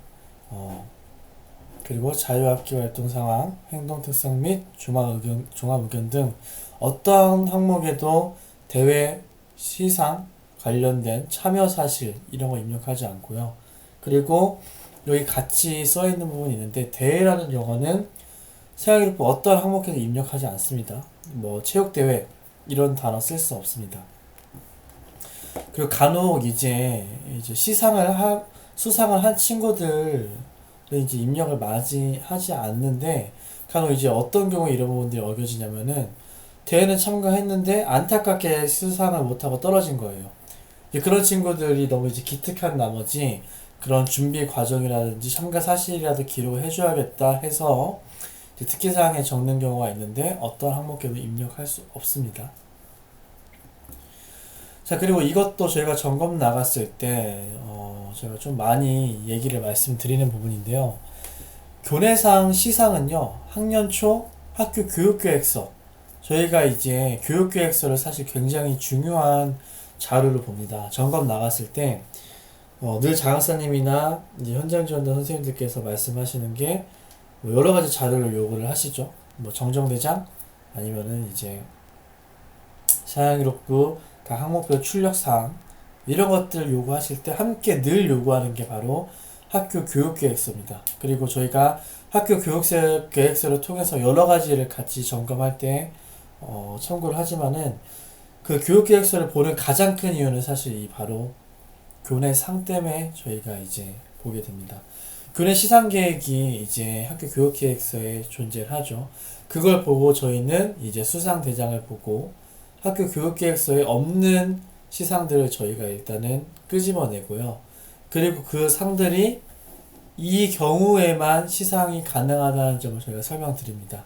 그리고 자유학기 활동 상황, 행동 특성 및 종합의견 등 어떤 항목에도 대회 시상 관련된 참여 사실 이런 거 입력하지 않고요. 그리고 여기 같이 써 있는 부분이 있는데, 대회라는 용어는 생활기록부 어떤 항목에도 입력하지 않습니다. 뭐 체육대회 이런 단어 쓸 수 없습니다. 그리고 간혹 이제 수상을 한 친구들을 이제 입력을 맞이하지 않는데, 간혹 이제 어떤 경우에 이런 부분들이 어겨지냐면은 대회는 참가했는데 안타깝게 수상을 못하고 떨어진 거예요. 그런 친구들이 너무 이제 기특한 나머지 그런 준비 과정이라든지 참가 사실이라도 기록을 해줘야겠다 해서 특기사항에 적는 경우가 있는데 어떤 항목에도 입력할 수 없습니다. 자, 그리고 이것도 저희가 점검 나갔을 때 제가 좀 많이 얘기를 말씀드리는 부분인데요. 교내상 시상은요, 학년 초 학교 교육계획서, 저희가 이제 교육계획서를 사실 굉장히 중요한 자료로 봅니다. 점검 나갔을 때 늘 장학사님이나 이제 현장 지원단 선생님들께서 말씀하시는 게 뭐 여러 가지 자료를 요구를 하시죠. 뭐 정정대장 아니면은 이제 사양기록부 각 항목별 출력사항 이런 것들을 요구하실 때 함께 늘 요구하는 게 바로 학교 교육계획서입니다. 그리고 저희가 학교 교육계획서를 통해서 여러 가지를 같이 점검할 때 참고를 하지만은 그 교육계획서를 보는 가장 큰 이유는 사실 이 바로 교내상 때문에 저희가 이제 보게 됩니다. 교내 시상계획이 이제 학교 교육계획서에 존재를 하죠. 그걸 보고 저희는 이제 수상대장을 보고 학교 교육계획서에 없는 시상들을 저희가 일단은 끄집어내고요. 그리고 그 상들이 이 경우에만 시상이 가능하다는 점을 저희가 설명드립니다.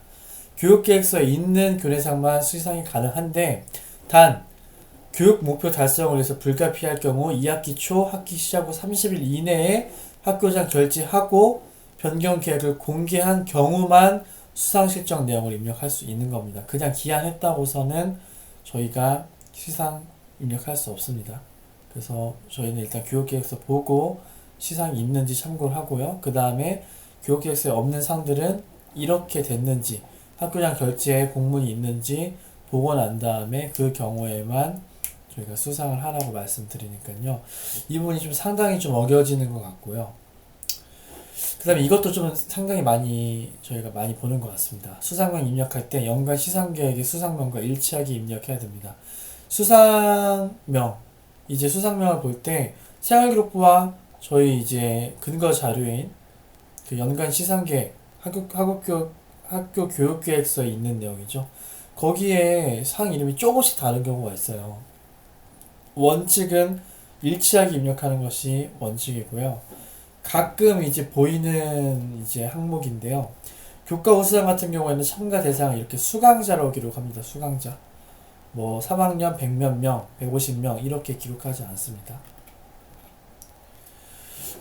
교육계획서에 있는 교내상만 시상이 가능한데 단 교육 목표 달성을 위해서 불가피할 경우 2학기 초 학기 시작 후 30일 이내에 학교장 결재하고 변경 계획을 공개한 경우만 수상 실적 내용을 입력할 수 있는 겁니다. 그냥 기한했다고서는 저희가 시상 입력할 수 없습니다. 그래서 저희는 일단 교육계획서 보고 시상이 있는지 참고를 하고요. 그 다음에 교육계획서에 없는 상들은 이렇게 됐는지 학교장 결재에 공문이 있는지 보고 난 다음에 그 경우에만 저희가 수상을 하라고 말씀드리니까요. 이 부분이 좀 상당히 좀 어겨지는 것 같고요. 그 다음에 이것도 좀 상당히 저희가 많이 보는 것 같습니다. 수상명 입력할 때 연간 시상계획의 수상명과 일치하게 입력해야 됩니다. 이제 수상명을 볼 때 생활기록부와 저희 이제 근거 자료인 그 연간 시상계획, 학교 교육계획서에 있는 내용이죠. 거기에 상 이름이 조금씩 다른 경우가 있어요. 원칙은 일치하게 입력하는 것이 원칙이고요. 가끔 이제 보이는 이제 항목인데요. 교과 우수상 같은 경우에는 참가 대상을 이렇게 수강자로 기록합니다. 수강자. 뭐 3학년 100몇 명, 150명 이렇게 기록하지 않습니다.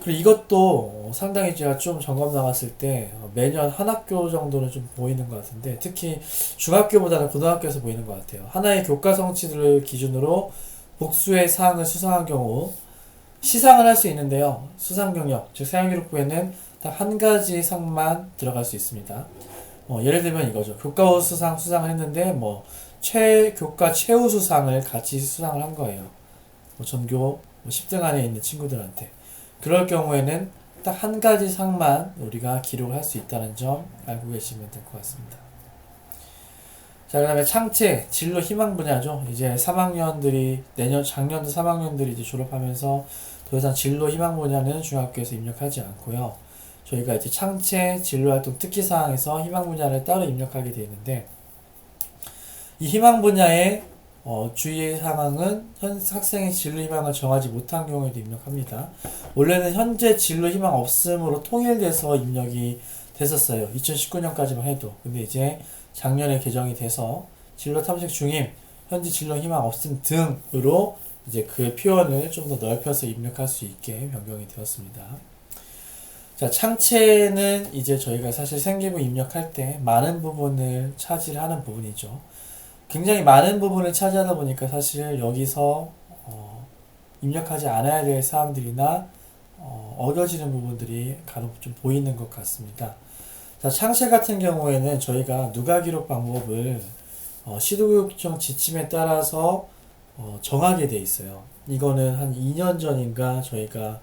그리고 이것도 상당히 제가 좀 점검 나갔을 때 매년 한 학교 정도는 좀 보이는 것 같은데 특히 중학교보다는 고등학교에서 보이는 것 같아요. 하나의 교과 성취들을 기준으로 복수의 사항을 수상한 경우 시상을 할 수 있는데요. 수상 경력, 즉 사용기록부에는 딱 한 가지 상만 들어갈 수 있습니다. 예를 들면 이거죠. 교과 우수상 수상을 했는데 교과 최우수상을 같이 수상을 한 거예요. 전교 10등 안에 있는 친구들한테. 그럴 경우에는 딱 한 가지 상만 우리가 기록을 할 수 있다는 점 알고 계시면 될 것 같습니다. 자, 그 다음에 창체, 진로 희망 분야죠. 이제 3학년들이, 작년도 3학년들이 이제 졸업하면서 더 이상 진로 희망 분야는 중학교에서 입력하지 않고요. 저희가 이제 창체, 진로활동 특기사항에서 희망 분야를 따로 입력하게 되어 있는데, 이 희망 분야의 주의사항은 학생의 진로 희망을 정하지 못한 경우에도 입력합니다. 원래는 현재 진로 희망 없음으로 통일돼서 입력이 됐었어요. 2019년까지만 해도. 근데 이제 작년에 개정이 돼서 진로 탐색 중임, 현재 진로 희망 없음 등으로 이제 그 표현을 좀 더 넓혀서 입력할 수 있게 변경이 되었습니다. 자, 창체는 이제 저희가 사실 생기부 입력할 때 많은 부분을 차지하는 부분이죠. 굉장히 많은 부분을 차지하다 보니까 사실 여기서 입력하지 않아야 될 사항들이나 어겨지는 부분들이 간혹 좀 보이는 것 같습니다. 자, 창체 같은 경우에는 저희가 누가 기록 방법을 시도교육청 지침에 따라서 정하게 돼 있어요. 이거는 한 2년 전인가 저희가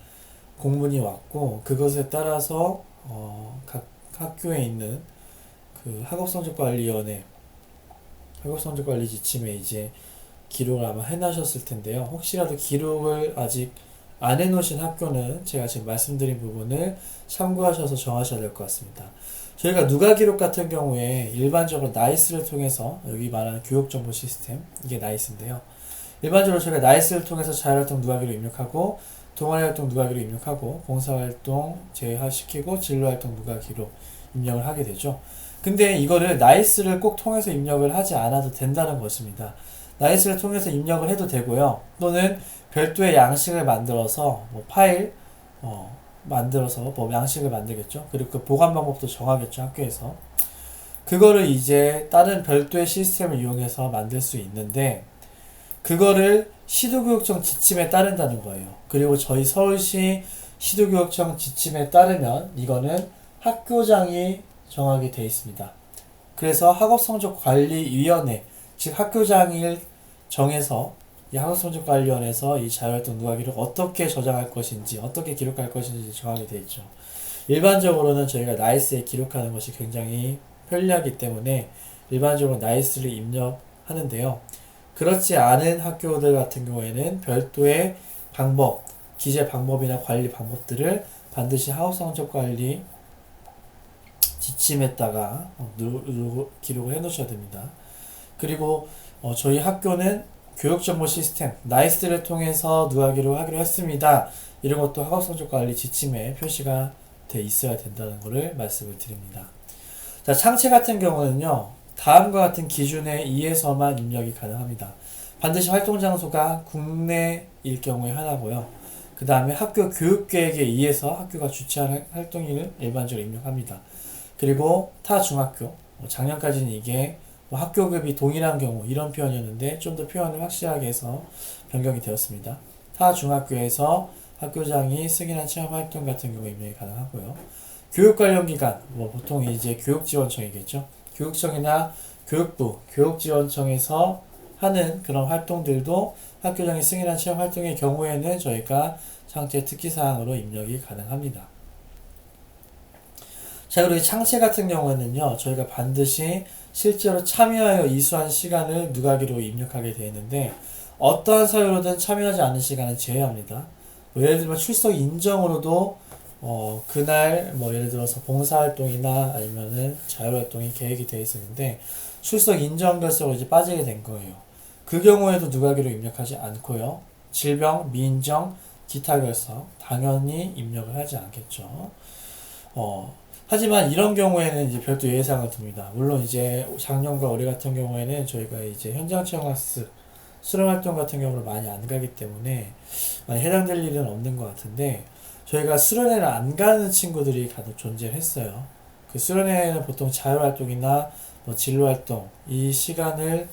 공문이 왔고 그것에 따라서 각 학교에 있는 그 학업성적관리위원회 학업성적관리 지침에 이제 기록을 아마 해놓으셨을 텐데요. 혹시라도 기록을 아직 안 해놓으신 학교는 제가 지금 말씀드린 부분을 참고하셔서 정하셔야 될 것 같습니다. 저희가 누가 기록 같은 경우에 일반적으로 나이스를 통해서 여기 말하는 교육정보 시스템 이게 나이스인데요. 일반적으로 저희가 나이스를 통해서 자율활동 누가 기록 입력하고 동아리활동 누가 기록 입력하고 봉사활동 제외시키고 진로활동 누가 기록 입력을 하게 되죠. 근데 이거를 나이스를 꼭 통해서 입력을 하지 않아도 된다는 것입니다. 나이스를 통해서 입력을 해도 되고요. 또는 별도의 양식을 만들어서 파일 만들어서 양식을 만들겠죠. 그리고 그 보관 방법도 정하겠죠. 학교에서. 그거를 이제 다른 별도의 시스템을 이용해서 만들 수 있는데 그거를 시도교육청 지침에 따른다는 거예요. 그리고 저희 서울시 시도교육청 지침에 따르면 이거는 학교장이 정하게 되어 있습니다. 그래서 학업성적관리위원회, 즉 학교장을 정해서 이 학업성적관리위원회에서 이 자율활동 누가 기록 어떻게 저장할 것인지 어떻게 기록할 것인지 정하게 되어 있죠. 일반적으로는 저희가 나이스에 기록하는 것이 굉장히 편리하기 때문에 일반적으로 나이스를 입력하는데요. 그렇지 않은 학교들 같은 경우에는 별도의 방법, 기재 방법이나 관리 방법들을 반드시 학업성적관리 지침에다가 기록을 해 놓으셔야 됩니다. 그리고 저희 학교는 교육정보 시스템 나이스를 통해서 누가 기록을 하기로 했습니다. 이런 것도 학업성적관리 지침에 표시가 돼 있어야 된다는 것을 말씀을 드립니다. 자, 창체 같은 경우는요, 다음과 같은 기준에 의해서만 입력이 가능합니다. 반드시 활동 장소가 국내일 경우에 하나고요. 그 다음에 학교 교육계획에 의해서 학교가 주최하는 활동일을 일반적으로 입력합니다. 그리고 타 중학교, 작년까지는 이게 학교급이 동일한 경우 이런 표현이었는데 좀 더 표현을 확실하게 해서 변경이 되었습니다. 타 중학교에서 학교장이 승인한 체험활동 같은 경우에 입력이 가능하고요. 교육 관련 기관, 보통 이제 교육지원청이겠죠. 교육청이나 교육부, 교육지원청에서 하는 그런 활동들도 학교장이 승인한 체험 활동의 경우에는 저희가 창체 특기사항으로 입력이 가능합니다. 자, 그리고 창체 같은 경우에는요, 저희가 반드시 실제로 참여하여 이수한 시간을 누가기로 입력하게 되어 있는데, 어떠한 사유로든 참여하지 않는 시간은 제외합니다. 예를 들면 출석 인정으로도 그날 예를 들어서 봉사활동이나 아니면은 자율활동이 계획이 되어 있었는데 출석 인정 결석으로 이제 빠지게 된 거예요. 그 경우에도 누가기로 입력하지 않고요. 질병, 미인정, 기타 결석 당연히 입력을 하지 않겠죠. 하지만 이런 경우에는 이제 별도 예외사항을 둡니다. 물론 이제 작년과 올해 같은 경우에는 저희가 이제 현장 체험학습 수련활동 같은 경우를 많이 안 가기 때문에 많이 해당될 일은 없는 것 같은데 저희가 수련회를 안 가는 친구들이 간혹 존재했어요. 그 수련회는 보통 자율활동이나 진로활동 이 시간을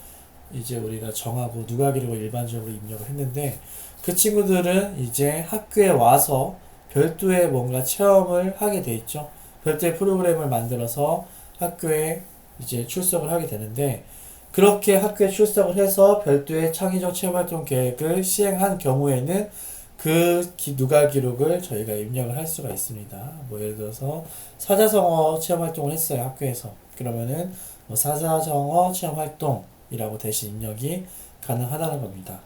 이제 우리가 정하고 누가기로 일반적으로 입력을 했는데 그 친구들은 이제 학교에 와서 별도의 뭔가 체험을 하게 돼 있죠. 별도의 프로그램을 만들어서 학교에 이제 출석을 하게 되는데 그렇게 학교에 출석을 해서 별도의 창의적 체험활동 계획을 시행한 경우에는 그 누가 기록을 저희가 입력을 할 수가 있습니다. 예를 들어서 사자성어 체험활동을 했어요, 학교에서. 그러면은 사자성어 체험활동이라고 대신 입력이 가능하다는 겁니다.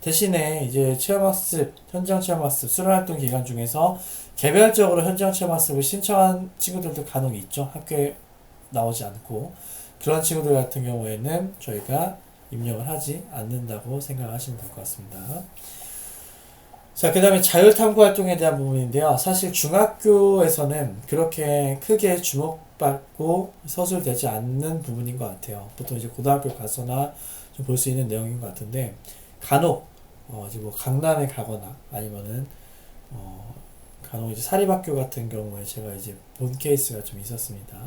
대신에 이제 체험학습, 현장 체험학습, 수련활동 기간 중에서 개별적으로 현장 체험학습을 신청한 친구들도 간혹 있죠. 학교에 나오지 않고. 그런 친구들 같은 경우에는 저희가 입력을 하지 않는다고 생각하시면 될 것 같습니다. 자, 그 다음에 자율탐구활동에 대한 부분인데요. 사실 중학교에서는 그렇게 크게 주목받고 서술되지 않는 부분인 것 같아요. 보통 이제 고등학교 가서나 좀 볼 수 있는 내용인 것 같은데, 간혹, 이제 강남에 가거나 아니면은, 간혹 이제 사립학교 같은 경우에 제가 이제 본 케이스가 좀 있었습니다.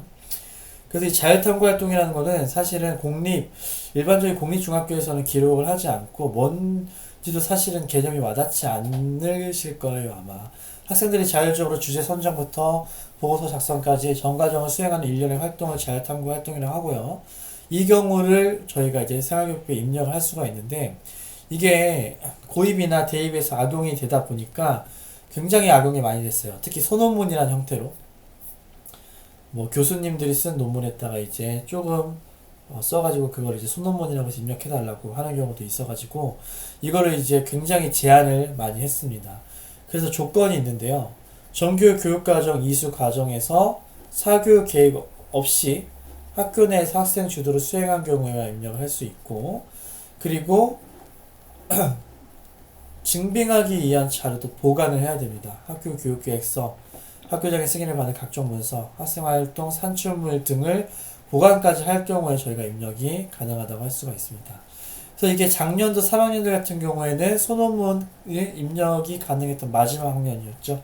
그래서 이 자율탐구활동이라는 거는 사실은 일반적인 공립중학교에서는 기록을 하지 않고, 뭔지도 사실은 개념이 와닿지 않으실 거예요, 아마. 학생들이 자율적으로 주제 선정부터 보고서 작성까지 전 과정을 수행하는 일련의 활동을 자율탐구활동이라고 하고요. 이 경우를 저희가 이제 생활교육부에 입력을 할 수가 있는데, 이게 고입이나 대입에서 악용이 되다 보니까 굉장히 악용이 많이 됐어요. 특히 소논문이라는 형태로. 교수님들이 쓴 논문에다가 이제 조금 써가지고 그걸 이제 소논문이라고 해서 입력해달라고 하는 경우도 있어가지고 이거를 이제 굉장히 제한을 많이 했습니다. 그래서 조건이 있는데요. 정규 교육과정 이수 과정에서 사교육 계획 없이 학교 내에서 학생 주도로 수행한 경우에만 입력을 할 수 있고 그리고 증빙하기 위한 자료도 보관을 해야 됩니다. 학교 교육계획서, 학교장의 승인을 받은 각종 문서, 학생활동, 산출물 등을 보관까지 할 경우에 저희가 입력이 가능하다고 할 수가 있습니다. 그래서 이게 작년도 3학년들 같은 경우에는 소논문의 입력이 가능했던 마지막 학년이었죠.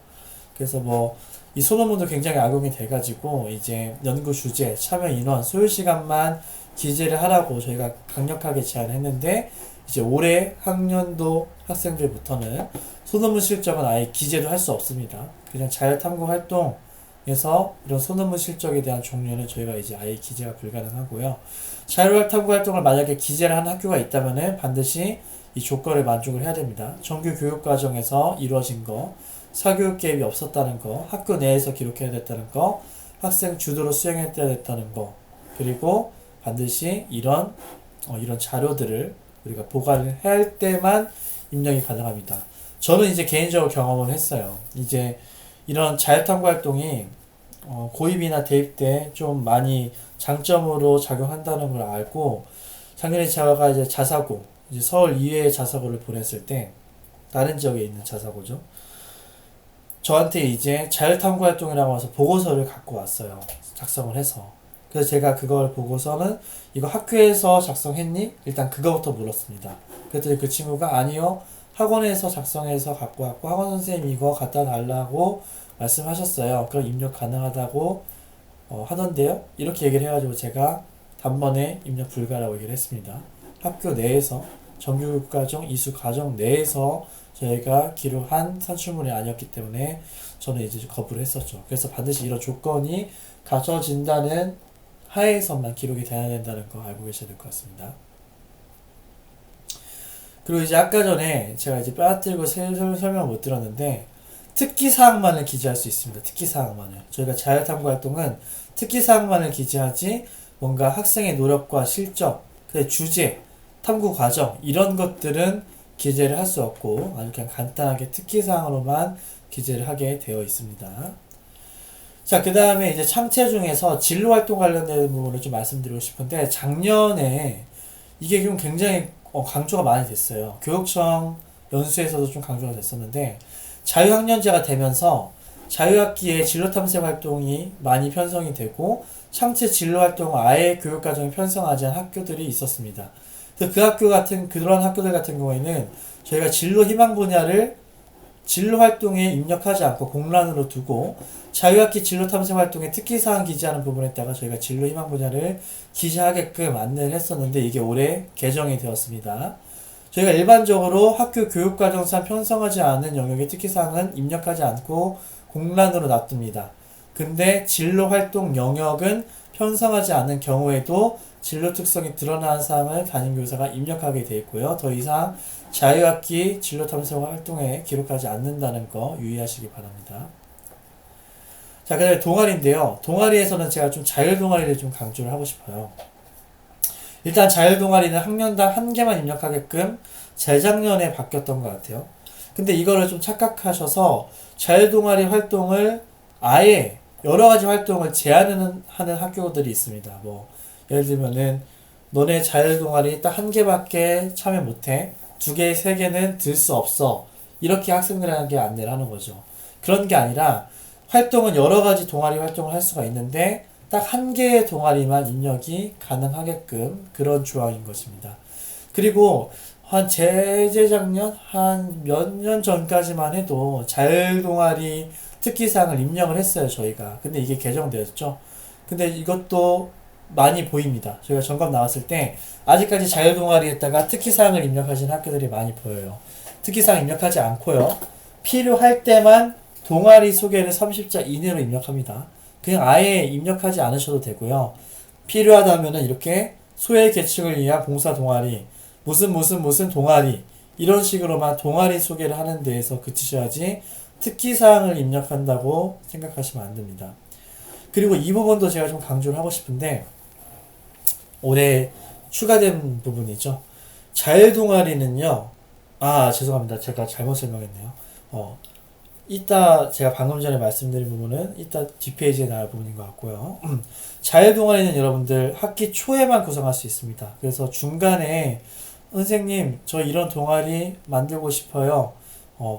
그래서 이 소논문도 굉장히 악용이 돼가지고 이제 연구 주제, 참여 인원, 소요 시간만 기재를 하라고 저희가 강력하게 제안을 했는데 이제 올해 학년도 학생들부터는 소논문 실적은 아예 기재도 할 수 없습니다. 그냥 자율탐구 활동에서 이런 소논문 실적에 대한 종류는 저희가 이제 아예 기재가 불가능하고요. 자율탐구 활동을 만약에 기재를 한 학교가 있다면은 반드시 이 조건을 만족을 해야 됩니다. 정규 교육 과정에서 이루어진 거, 사교육 계획이 없었다는 거, 학교 내에서 기록해야 됐다는 거, 학생 주도로 수행해야 됐다는 거, 그리고 반드시 이런 자료들을 우리가 보관을 할 때만 입력이 가능합니다. 저는 이제 개인적으로 경험을 했어요. 이제 이런 자율탐구 활동이 고입이나 대입 때 좀 많이 장점으로 작용한다는 걸 알고 작년에 제가 이제 자사고, 이제 서울 이외의 자사고를 보냈을 때 다른 지역에 있는 자사고죠. 저한테 이제 자율탐구 활동이라고 해서 보고서를 갖고 왔어요. 작성을 해서. 그래서 제가 그걸 보고서는 이거 학교에서 작성했니? 일단 그거부터 물었습니다. 그랬더니 그 친구가 아니요. 학원에서 작성해서 갖고 왔고 학원 선생님이 이거 갖다 달라고 말씀하셨어요. 그럼 입력 가능하다고 하던데요. 이렇게 얘기를 해가지고 제가 단번에 입력 불가라고 얘기를 했습니다. 학교 내에서 정규교육과정 이수과정 내에서 저희가 기록한 산출물이 아니었기 때문에 저는 이제 거부를 했었죠. 그래서 반드시 이런 조건이 갖춰진다는 하에서만 기록이 돼야 된다는 거 알고 계셔야 될 것 같습니다. 그리고 이제 아까 전에 제가 이제 빠뜨리고 설명 못 드렸는데 특기사항만을 기재할 수 있습니다. 특기사항만을. 저희가 자율탐구 활동은 특기사항만을 기재하지 뭔가 학생의 노력과 실적, 주제, 탐구 과정 이런 것들은 기재를 할 수 없고 아주 그냥 간단하게 특기사항으로만 기재를 하게 되어 있습니다. 자, 그 다음에 이제 창체 중에서 진로활동 관련된 부분을 좀 말씀드리고 싶은데 작년에 이게 좀 굉장히 강조가 많이 됐어요. 교육청 연수에서도 좀 강조가 됐었는데 자유학년제가 되면서 자유학기에 진로탐색 활동이 많이 편성이 되고 창체 진로활동을 아예 교육과정에 편성하지 않은 학교들이 있었습니다. 그래서 그런 학교들 같은 경우에는 저희가 진로 희망 분야를 진로 활동에 입력하지 않고 공란으로 두고 자유학기 진로 탐색 활동에 특기사항 기재하는 부분에다가 저희가 진로 희망 분야를 기재하게끔 안내를 했었는데 이게 올해 개정이 되었습니다. 저희가 일반적으로 학교 교육과정상 편성하지 않은 영역의 특기사항은 입력하지 않고 공란으로 놔둡니다. 근데 진로 활동 영역은 편성하지 않은 경우에도 진로 특성이 드러나는 사항을 담임교사가 입력하게 되어 있고요. 더 이상 자유학기 진로 탐색 활동에 기록하지 않는다는 거 유의하시기 바랍니다. 자, 그 다음에 동아리인데요. 동아리에서는 제가 좀 자율 동아리를 좀 강조를 하고 싶어요. 일단 자율 동아리는 학년당 한 개만 입력하게끔 재작년에 바뀌었던 것 같아요. 근데 이거를 좀 착각하셔서 자율 동아리 활동을 아예 여러 가지 활동을 제한하는 학교들이 있습니다. 뭐 예를 들면은 너네 자율 동아리 딱 한 개밖에 참여 못해. 2개, 3개는 들 수 없어. 이렇게 학생들에게 안내를 하는 거죠. 그런 게 아니라 활동은 여러 가지 동아리 활동을 할 수가 있는데 딱 한 개의 동아리만 입력이 가능하게끔 그런 조항인 것입니다. 그리고 한 재작년 한 몇 년 전까지만 해도 자율 동아리 특기사항을 입력을 했어요, 저희가. 근데 이게 개정되었죠. 근데 이것도 많이 보입니다. 저희가 점검 나왔을 때 아직까지 자율 동아리에다가 특기사항을 입력하신 학교들이 많이 보여요. 특기사항 입력하지 않고요. 필요할 때만 동아리 소개를 30자 이내로 입력합니다. 그냥 아예 입력하지 않으셔도 되고요. 필요하다면은 이렇게 소외 계층을 위한 봉사 동아리, 무슨 동아리 이런 식으로만 동아리 소개를 하는 데에서 그치셔야지 특기사항을 입력한다고 생각하시면 안 됩니다. 그리고 이 부분도 제가 좀 강조를 하고 싶은데 올해 추가된 부분이죠. 자율 동아리는요. 죄송합니다. 제가 잘못 설명했네요. 이따 제가 방금 전에 말씀드린 부분은 이따 뒷페이지에 나올 부분인 것 같고요. 자율 동아리는 여러분들 학기 초에만 구성할 수 있습니다. 그래서 중간에 선생님 저 이런 동아리 만들고 싶어요.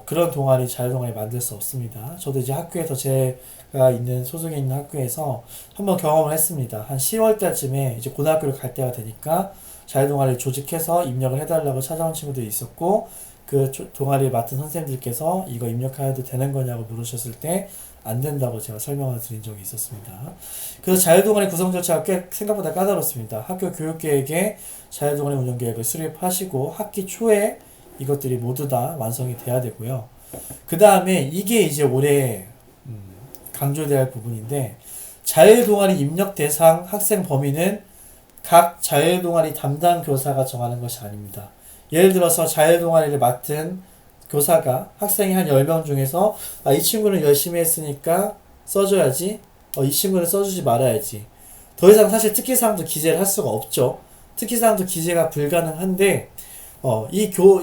그런 동아리 자율 동아리 만들 수 없습니다. 저도 이제 학교에서 제가 있는 소속에 있는 학교에서 한번 경험을 했습니다. 한 10월 달쯤에 이제 고등학교를 갈 때가 되니까 자율 동아리 조직해서 입력을 해달라고 찾아온 친구들이 있었고 그 동아리를 맡은 선생님들께서 이거 입력해도 되는 거냐고 물으셨을 때 안 된다고 제가 설명을 드린 적이 있었습니다. 그래서 자율동아리 구성 절차가 꽤 생각보다 까다롭습니다. 학교 교육계획에 자율동아리 운영계획을 수립하시고 학기 초에 이것들이 모두 다 완성이 돼야 되고요. 그 다음에 이게 이제 올해 강조돼야 할 부분인데 자율동아리 입력 대상 학생 범위는 각 자율동아리 담당 교사가 정하는 것이 아닙니다. 예를 들어서 자율동아리를 맡은 교사가 학생이 한 10명 중에서 이 친구는 열심히 했으니까 써줘야지 이 친구는 써주지 말아야지 더 이상 사실 특기사항도 기재를 할 수가 없죠. 특기사항도 기재가 불가능한데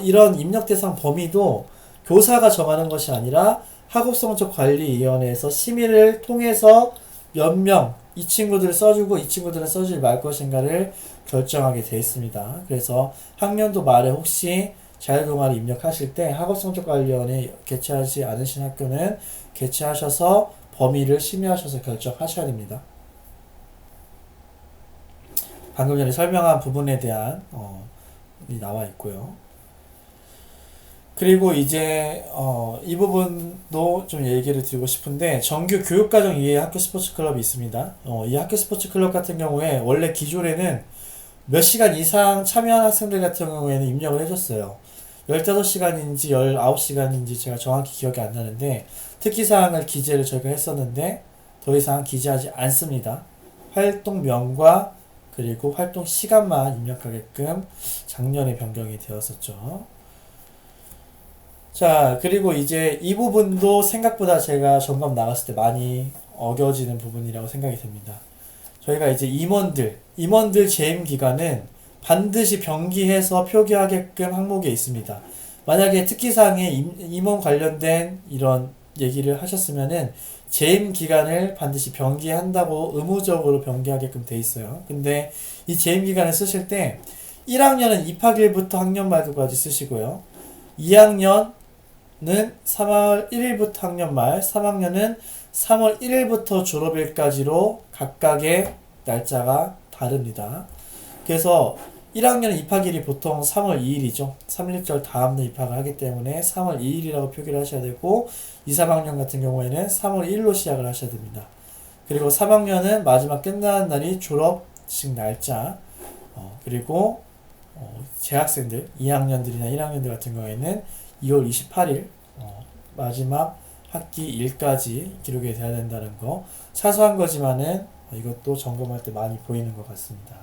이런 입력 대상 범위도 교사가 정하는 것이 아니라 학업성적관리위원회에서 심의를 통해서 몇 명 이 친구들을 써주고 이 친구들은 써주지 말 것인가를 결정하게 되어 있습니다. 그래서 학년도 말에 혹시 자율동아리 입력하실 때 학업성적관리원회 개최하지 않으신 학교는 개최하셔서 범위를 심의하셔서 결정하셔야 됩니다. 방금 전에 설명한 부분에 대한 나와 있고요. 그리고 이제 이 부분도 좀 얘기를 드리고 싶은데, 정규 교육과정 이외에 학교 스포츠 클럽이 있습니다. 이 학교 스포츠 클럽 같은 경우에 원래 기존에는 몇 시간 이상 참여한 학생들 같은 경우에는 입력을 해줬어요. 15시간인지 19시간인지 제가 정확히 기억이 안 나는데, 특기사항을 기재를 저희가 했었는데 더 이상 기재하지 않습니다. 활동명과 그리고 활동 시간만 입력하게끔 작년에 변경이 되었었죠. 자, 그리고 이제 이 부분도 생각보다 제가 점검 나갔을 때 많이 어겨지는 부분이라고 생각이 듭니다. 저희가 이제 임원들 재임 기간은 반드시 병기해서 표기하게끔 항목에 있습니다. 만약에 특기사항에 임원 관련된 이런 얘기를 하셨으면은 재임 기간을 반드시 병기한다고 의무적으로 병기하게끔 돼 있어요. 근데 이 재임 기간을 쓰실 때 1학년은 입학일부터 학년 말까지 쓰시고요. 2학년은 3월 1일부터 학년 말, 3학년은 3월 1일부터 졸업일까지로 각각의 날짜가 다릅니다. 그래서 1학년 입학일이 보통 3월 2일이죠. 3.1절 다음날 입학을 하기 때문에 3월 2일이라고 표기를 하셔야 되고, 2, 3학년 같은 경우에는 3월 1일로 시작을 하셔야 됩니다. 그리고 3학년은 마지막 끝나는 날이 졸업식 날짜, 그리고 재학생들, 2학년들이나 1학년들 같은 경우에는 2월 28일 마지막 학기 일까지 기록이 돼야 된다는 거, 사소한 거지만은 이것도 점검할 때 많이 보이는 것 같습니다.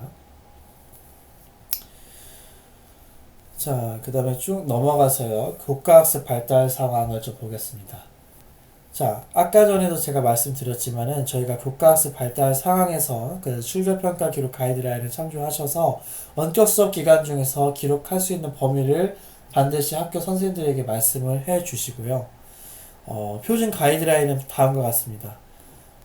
자, 그 다음에 쭉 넘어가서요, 교과학습 발달 상황을 좀 보겠습니다. 자, 아까 전에도 제가 말씀드렸지만은 저희가 교과학습 발달 상황에서 그 출결평가 기록 가이드라인을 참조하셔서 원격 수업 기간 중에서 기록할 수 있는 범위를 반드시 학교 선생님들에게 말씀을 해 주시고요. 표준 가이드라인은 다음과 같습니다.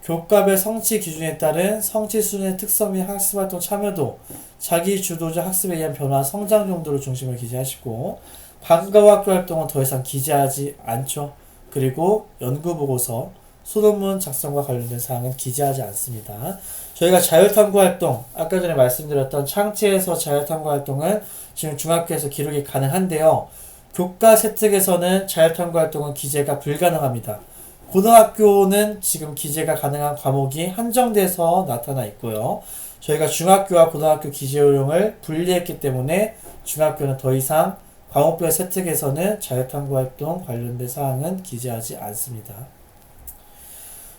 교과별 성취 기준에 따른 성취 수준의 특성 및 학습활동 참여도, 자기 주도적 학습에 의한 변화, 성장 정도를 중심으로 기재하시고, 방과후 학교 활동은 더 이상 기재하지 않죠. 그리고 연구보고서, 소논문 작성과 관련된 사항은 기재하지 않습니다. 저희가 자율탐구 활동, 아까 전에 말씀드렸던 창체에서 자율탐구 활동은 지금 중학교에서 기록이 가능한데요. 교과 세특에서는 자율탐구 활동은 기재가 불가능합니다. 고등학교는 지금 기재가 가능한 과목이 한정돼서 나타나 있고요. 저희가 중학교와 고등학교 기재 요령을 분리했기 때문에 중학교는 더 이상 과목별 세특에서는 자율탐구 활동 관련된 사항은 기재하지 않습니다.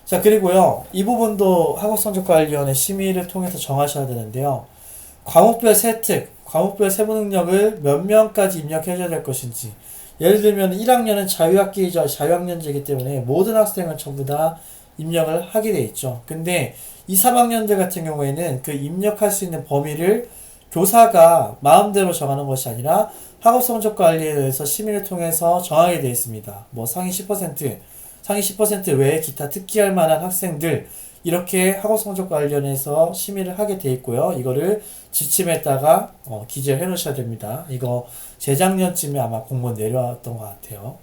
자, 그리고요, 이 부분도 학업성적관리위원회 심의를 통해서 정하셔야 되는데요. 과목별 세특, 과목별 세부 능력을 몇 명까지 입력해줘야 될 것인지, 예를 들면 1학년은 자유학기이자 자유학년제이기 때문에 모든 학생을 전부 다 입력을 하게 돼 있죠. 근데 2, 3학년들 같은 경우에는 그 입력할 수 있는 범위를 교사가 마음대로 정하는 것이 아니라 학업성적관리에 대해서 심의를 통해서 정하게 되어 있습니다. 뭐 상위 10% 외에 기타 특기할 만한 학생들, 이렇게 학업성적관리원회에서 심의를 하게 돼 있고요. 이거를 지침에다가 기재를 해 놓으셔야 됩니다. 이거 재작년쯤에 아마 공문 내려왔던 것 같아요.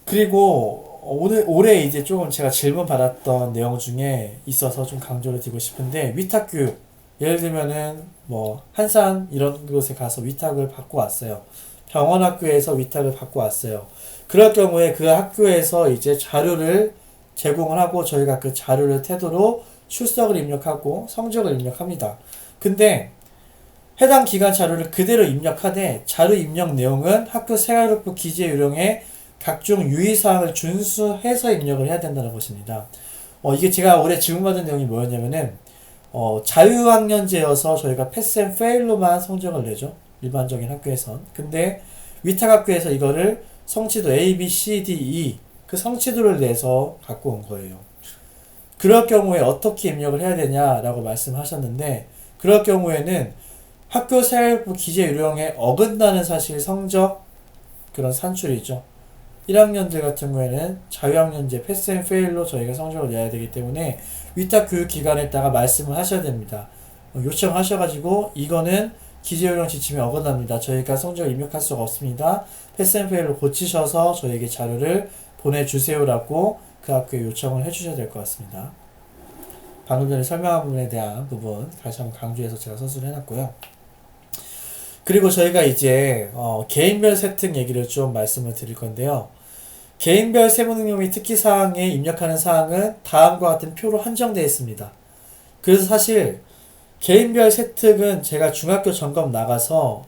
그리고 올해 이제 조금 제가 질문 받았던 내용 중에 있어서 좀 강조를 드리고 싶은데, 위탁교육, 예를 들면은 뭐 한산 이런 곳에 가서 위탁을 받고 왔어요. 병원 학교에서 위탁을 받고 왔어요. 그럴 경우에 그 학교에서 이제 자료를 제공을 하고 저희가 그 자료를 태도로 출석을 입력하고 성적을 입력합니다. 근데 해당 기간 자료를 그대로 입력하되 자료 입력 내용은 학교 생활교육부 기재 요령에 각종 유의사항을 준수해서 입력을 해야 된다는 것입니다. 이게 제가 올해 질문받은 내용이 뭐였냐면은 자유학년제여서 저희가 패스 앤 페일로만 성적을 내죠. 일반적인 학교에선. 근데 위탁학교에서 이거를 성취도 A, B, C, D, E 그 성취도를 내서 갖고 온 거예요. 그럴 경우에 어떻게 입력을 해야 되냐라고 말씀하셨는데, 그럴 경우에는 학교 생활교육부 기재 요령에 어긋나는 사실 성적 그런 산출이죠. 1학년들 같은 경우에는 자유학년제 패스 앤 페일로 저희가 성적을 내야 되기 때문에 위탁교육기관에다가 말씀을 하셔야 됩니다. 요청하셔가지고 이거는 기재요령 지침이 어긋납니다. 저희가 성적을 입력할 수가 없습니다. 패스앤페일로 고치셔서 저에게 자료를 보내주세요라고 그 학교에 요청을 해주셔야 될 것 같습니다. 방금 전에 설명한 부분에 대한 부분 다시 한번 강조해서 제가 서술을 해놨고요. 그리고 저희가 이제 개인별 세특 얘기를 좀 말씀을 드릴 건데요. 개인별 세부능력 및 특기사항에 입력하는 사항은 다음과 같은 표로 한정되어 있습니다. 그래서 사실 개인별 세특은 제가 중학교 점검 나가서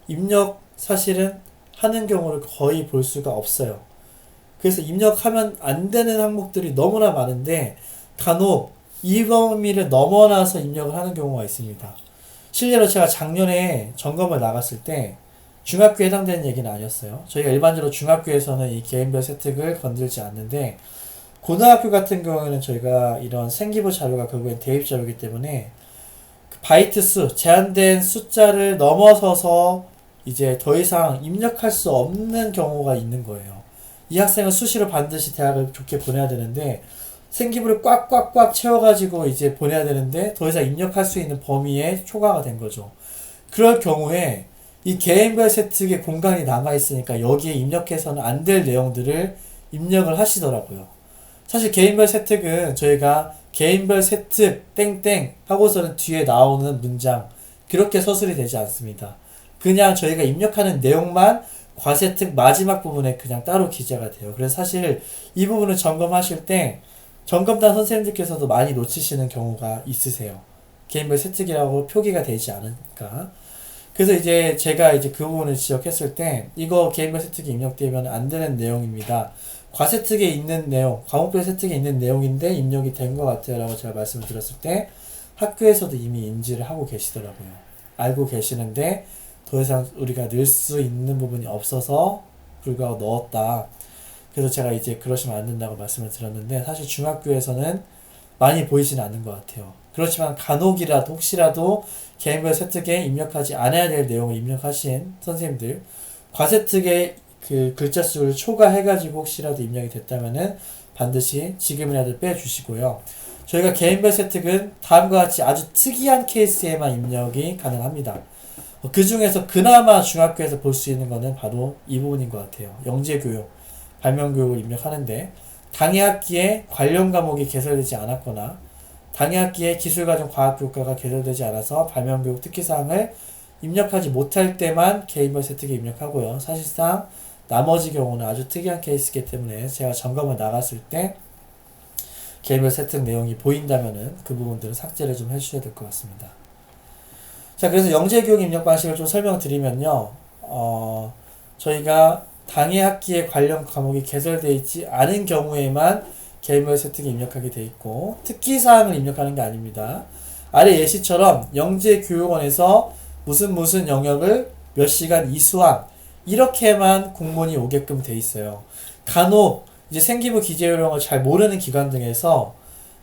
입력 사실은 하는 경우를 거의 볼 수가 없어요. 그래서 입력하면 안 되는 항목들이 너무나 많은데 간혹 이 범위를 넘어나서 입력을 하는 경우가 있습니다. 실제로 제가 작년에 점검을 나갔을 때 중학교에 해당되는 얘기는 아니었어요. 저희가 일반적으로 중학교에서는 이 개인별 세특을 건들지 않는데 고등학교 같은 경우에는 저희가 이런 생기부 자료가 결국엔 대입 자료이기 때문에 그 바이트 수, 제한된 숫자를 넘어서서 이제 더 이상 입력할 수 없는 경우가 있는 거예요. 이 학생은 수시로 반드시 대학을 좋게 보내야 되는데 생기부를 꽉꽉꽉 채워가지고 이제 보내야 되는데 더 이상 입력할 수 있는 범위에 초과가 된 거죠. 그럴 경우에 이 개인별 세특에 공간이 남아있으니까 여기에 입력해서는 안 될 내용들을 입력을 하시더라고요. 사실 개인별 세특은 저희가 개인별 세특 땡땡 하고서는 뒤에 나오는 문장 그렇게 서술이 되지 않습니다. 그냥 저희가 입력하는 내용만 과세특 마지막 부분에 그냥 따로 기재가 돼요. 그래서 사실 이 부분을 점검하실 때 점검단 선생님들께서도 많이 놓치시는 경우가 있으세요. 개인별 세특이라고 표기가 되지 않으니까. 그래서 이제 제가 이제 그 부분을 지적했을 때 이거 개인별 세특이 입력되면 안 되는 내용입니다. 과세특에 있는 내용, 과목별 세특에 있는 내용인데 입력이 된 것 같아요 라고 제가 말씀을 드렸을 때 학교에서도 이미 인지를 하고 계시더라고요. 알고 계시는데 더 이상 우리가 넣을 수 있는 부분이 없어서 불구하고 넣었다. 그래서 제가 이제 그러시면 안 된다고 말씀을 드렸는데 사실 중학교에서는 많이 보이지는 않는 것 같아요. 그렇지만 간혹이라도 혹시라도 개인별 세특에 입력하지 않아야 될 내용을 입력하신 선생님들 과세특에 그 글자 수를 초과해가지고 혹시라도 입력이 됐다면은 반드시 지금이라도 빼주시고요. 저희가 개인별 세특은 다음과 같이 아주 특이한 케이스에만 입력이 가능합니다. 그 중에서 그나마 중학교에서 볼 수 있는 거는 바로 이 부분인 것 같아요. 영재교육, 발명교육을 입력하는데 당해 학기에 관련 과목이 개설되지 않았거나 당해 학기에 기술과정 과학교과가 개설되지 않아서 발명교육 특기사항을 입력하지 못할 때만 개인별 세특에 입력하고요. 사실상 나머지 경우는 아주 특이한 케이스이기 때문에 제가 점검을 나갔을 때 개인별 세특 내용이 보인다면은 그 부분들은 삭제를 좀 해주셔야 될 것 같습니다. 자, 그래서 영재교육 입력 방식을 좀 설명드리면요. 저희가 당해 학기에 관련 과목이 개설되어 있지 않은 경우에만 개인별 세특에 입력하게 되어 있고 특기사항을 입력하는 게 아닙니다. 아래 예시처럼 영재교육원에서 무슨 영역을 몇 시간 이수한 이렇게만 공문이 오게끔 돼 있어요. 간혹 이제 생기부 기재요령을 잘 모르는 기관 등에서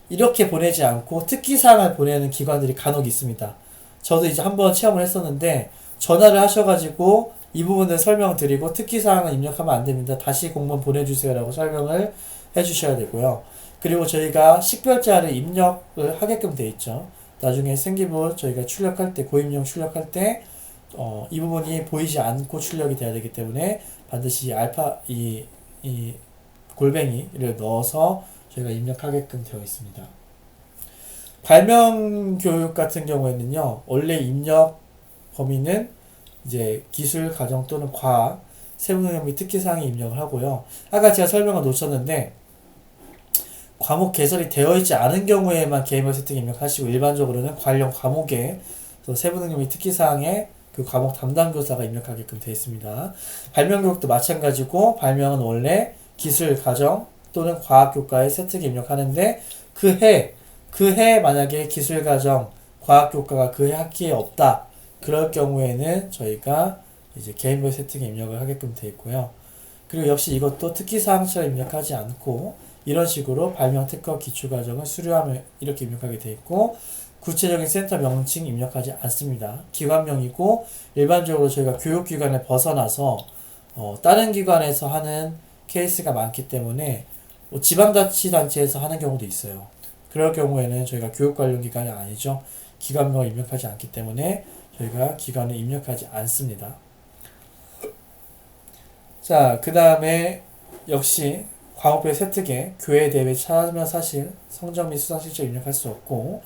이렇게 보내지 않고 특기사항을 보내는 기관들이 간혹 있습니다. 저도 이제 한번 체험을 했었는데 전화를 하셔가지고 이 부분을 설명드리고 특기사항을 입력하면 안 됩니다. 다시 공문 보내주세요 라고 설명을 해주셔야 되고요. 그리고 저희가 식별자를 입력을 하게끔 돼 있죠. 나중에 생기부 저희가 출력할 때 고임용 출력할 때 이 부분이 보이지 않고 출력이 돼야 되기 때문에 반드시 이 골뱅이를 넣어서 저희가 입력하게끔 되어 있습니다. 발명교육 같은 경우에는요, 원래 입력 범위는 이제 기술, 가정 또는 과학, 세부능력 및 특기사항에 입력을 하고요. 아까 제가 설명을 놓쳤는데, 과목 개설이 되어 있지 않은 경우에만 개인별 세특 입력하시고, 일반적으로는 관련 과목에 세부능력 및 특기사항에 그 과목 담당 교사가 입력하게끔 되어 있습니다. 발명교육도 마찬가지고, 발명은 원래 기술, 가정 또는 과학교과에 세특에 입력하는데, 그 해 만약에 기술과정, 과학교과가 그 해 학기에 없다. 그럴 경우에는 저희가 이제 개인별 세특에 입력을 하게끔 되어 있고요. 그리고 역시 이것도 특기사항처럼 입력하지 않고 이런 식으로 발명 특허 기출과정을 수료하면 이렇게 입력하게 되어 있고 구체적인 센터 명칭 입력하지 않습니다. 기관명이고 일반적으로 저희가 교육기관을 벗어나서 다른 기관에서 하는 케이스가 많기 때문에 지방자치단체에서 하는 경우도 있어요. 그럴 경우에는 저희가 교육 관련 기관이 아니죠. 기관명을 입력하지 않기 때문에 저희가 기간을 입력하지 않습니다. 자, 그 다음에 역시 과목별 세특에 교회 대회 참여 사실, 성적 및 수상 실적 입력할 수 없고,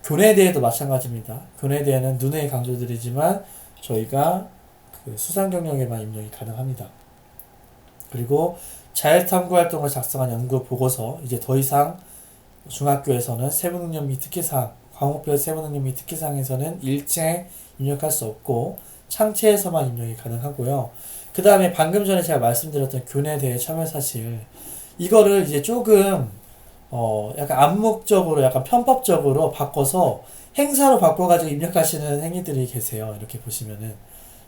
교내 대회도 마찬가지입니다. 교내 대회는 누누이 강조드리지만 저희가 그 수상 경력에만 입력이 가능합니다. 그리고 자율탐구 활동을 작성한 연구 보고서, 이제 더 이상 중학교에서는 세부능력 및 특기사항, 과목별 세부능력 및 특기사항에서는 일체 입력할 수 없고 창체에서만 입력이 가능하고요. 그 다음에 방금 전에 제가 말씀드렸던 교내 대회 참여 사실, 이거를 이제 조금 약간 암묵적으로, 약간 편법적으로 바꿔서 행사로 바꿔가지고 입력하시는 행위들이 계세요. 이렇게 보시면은.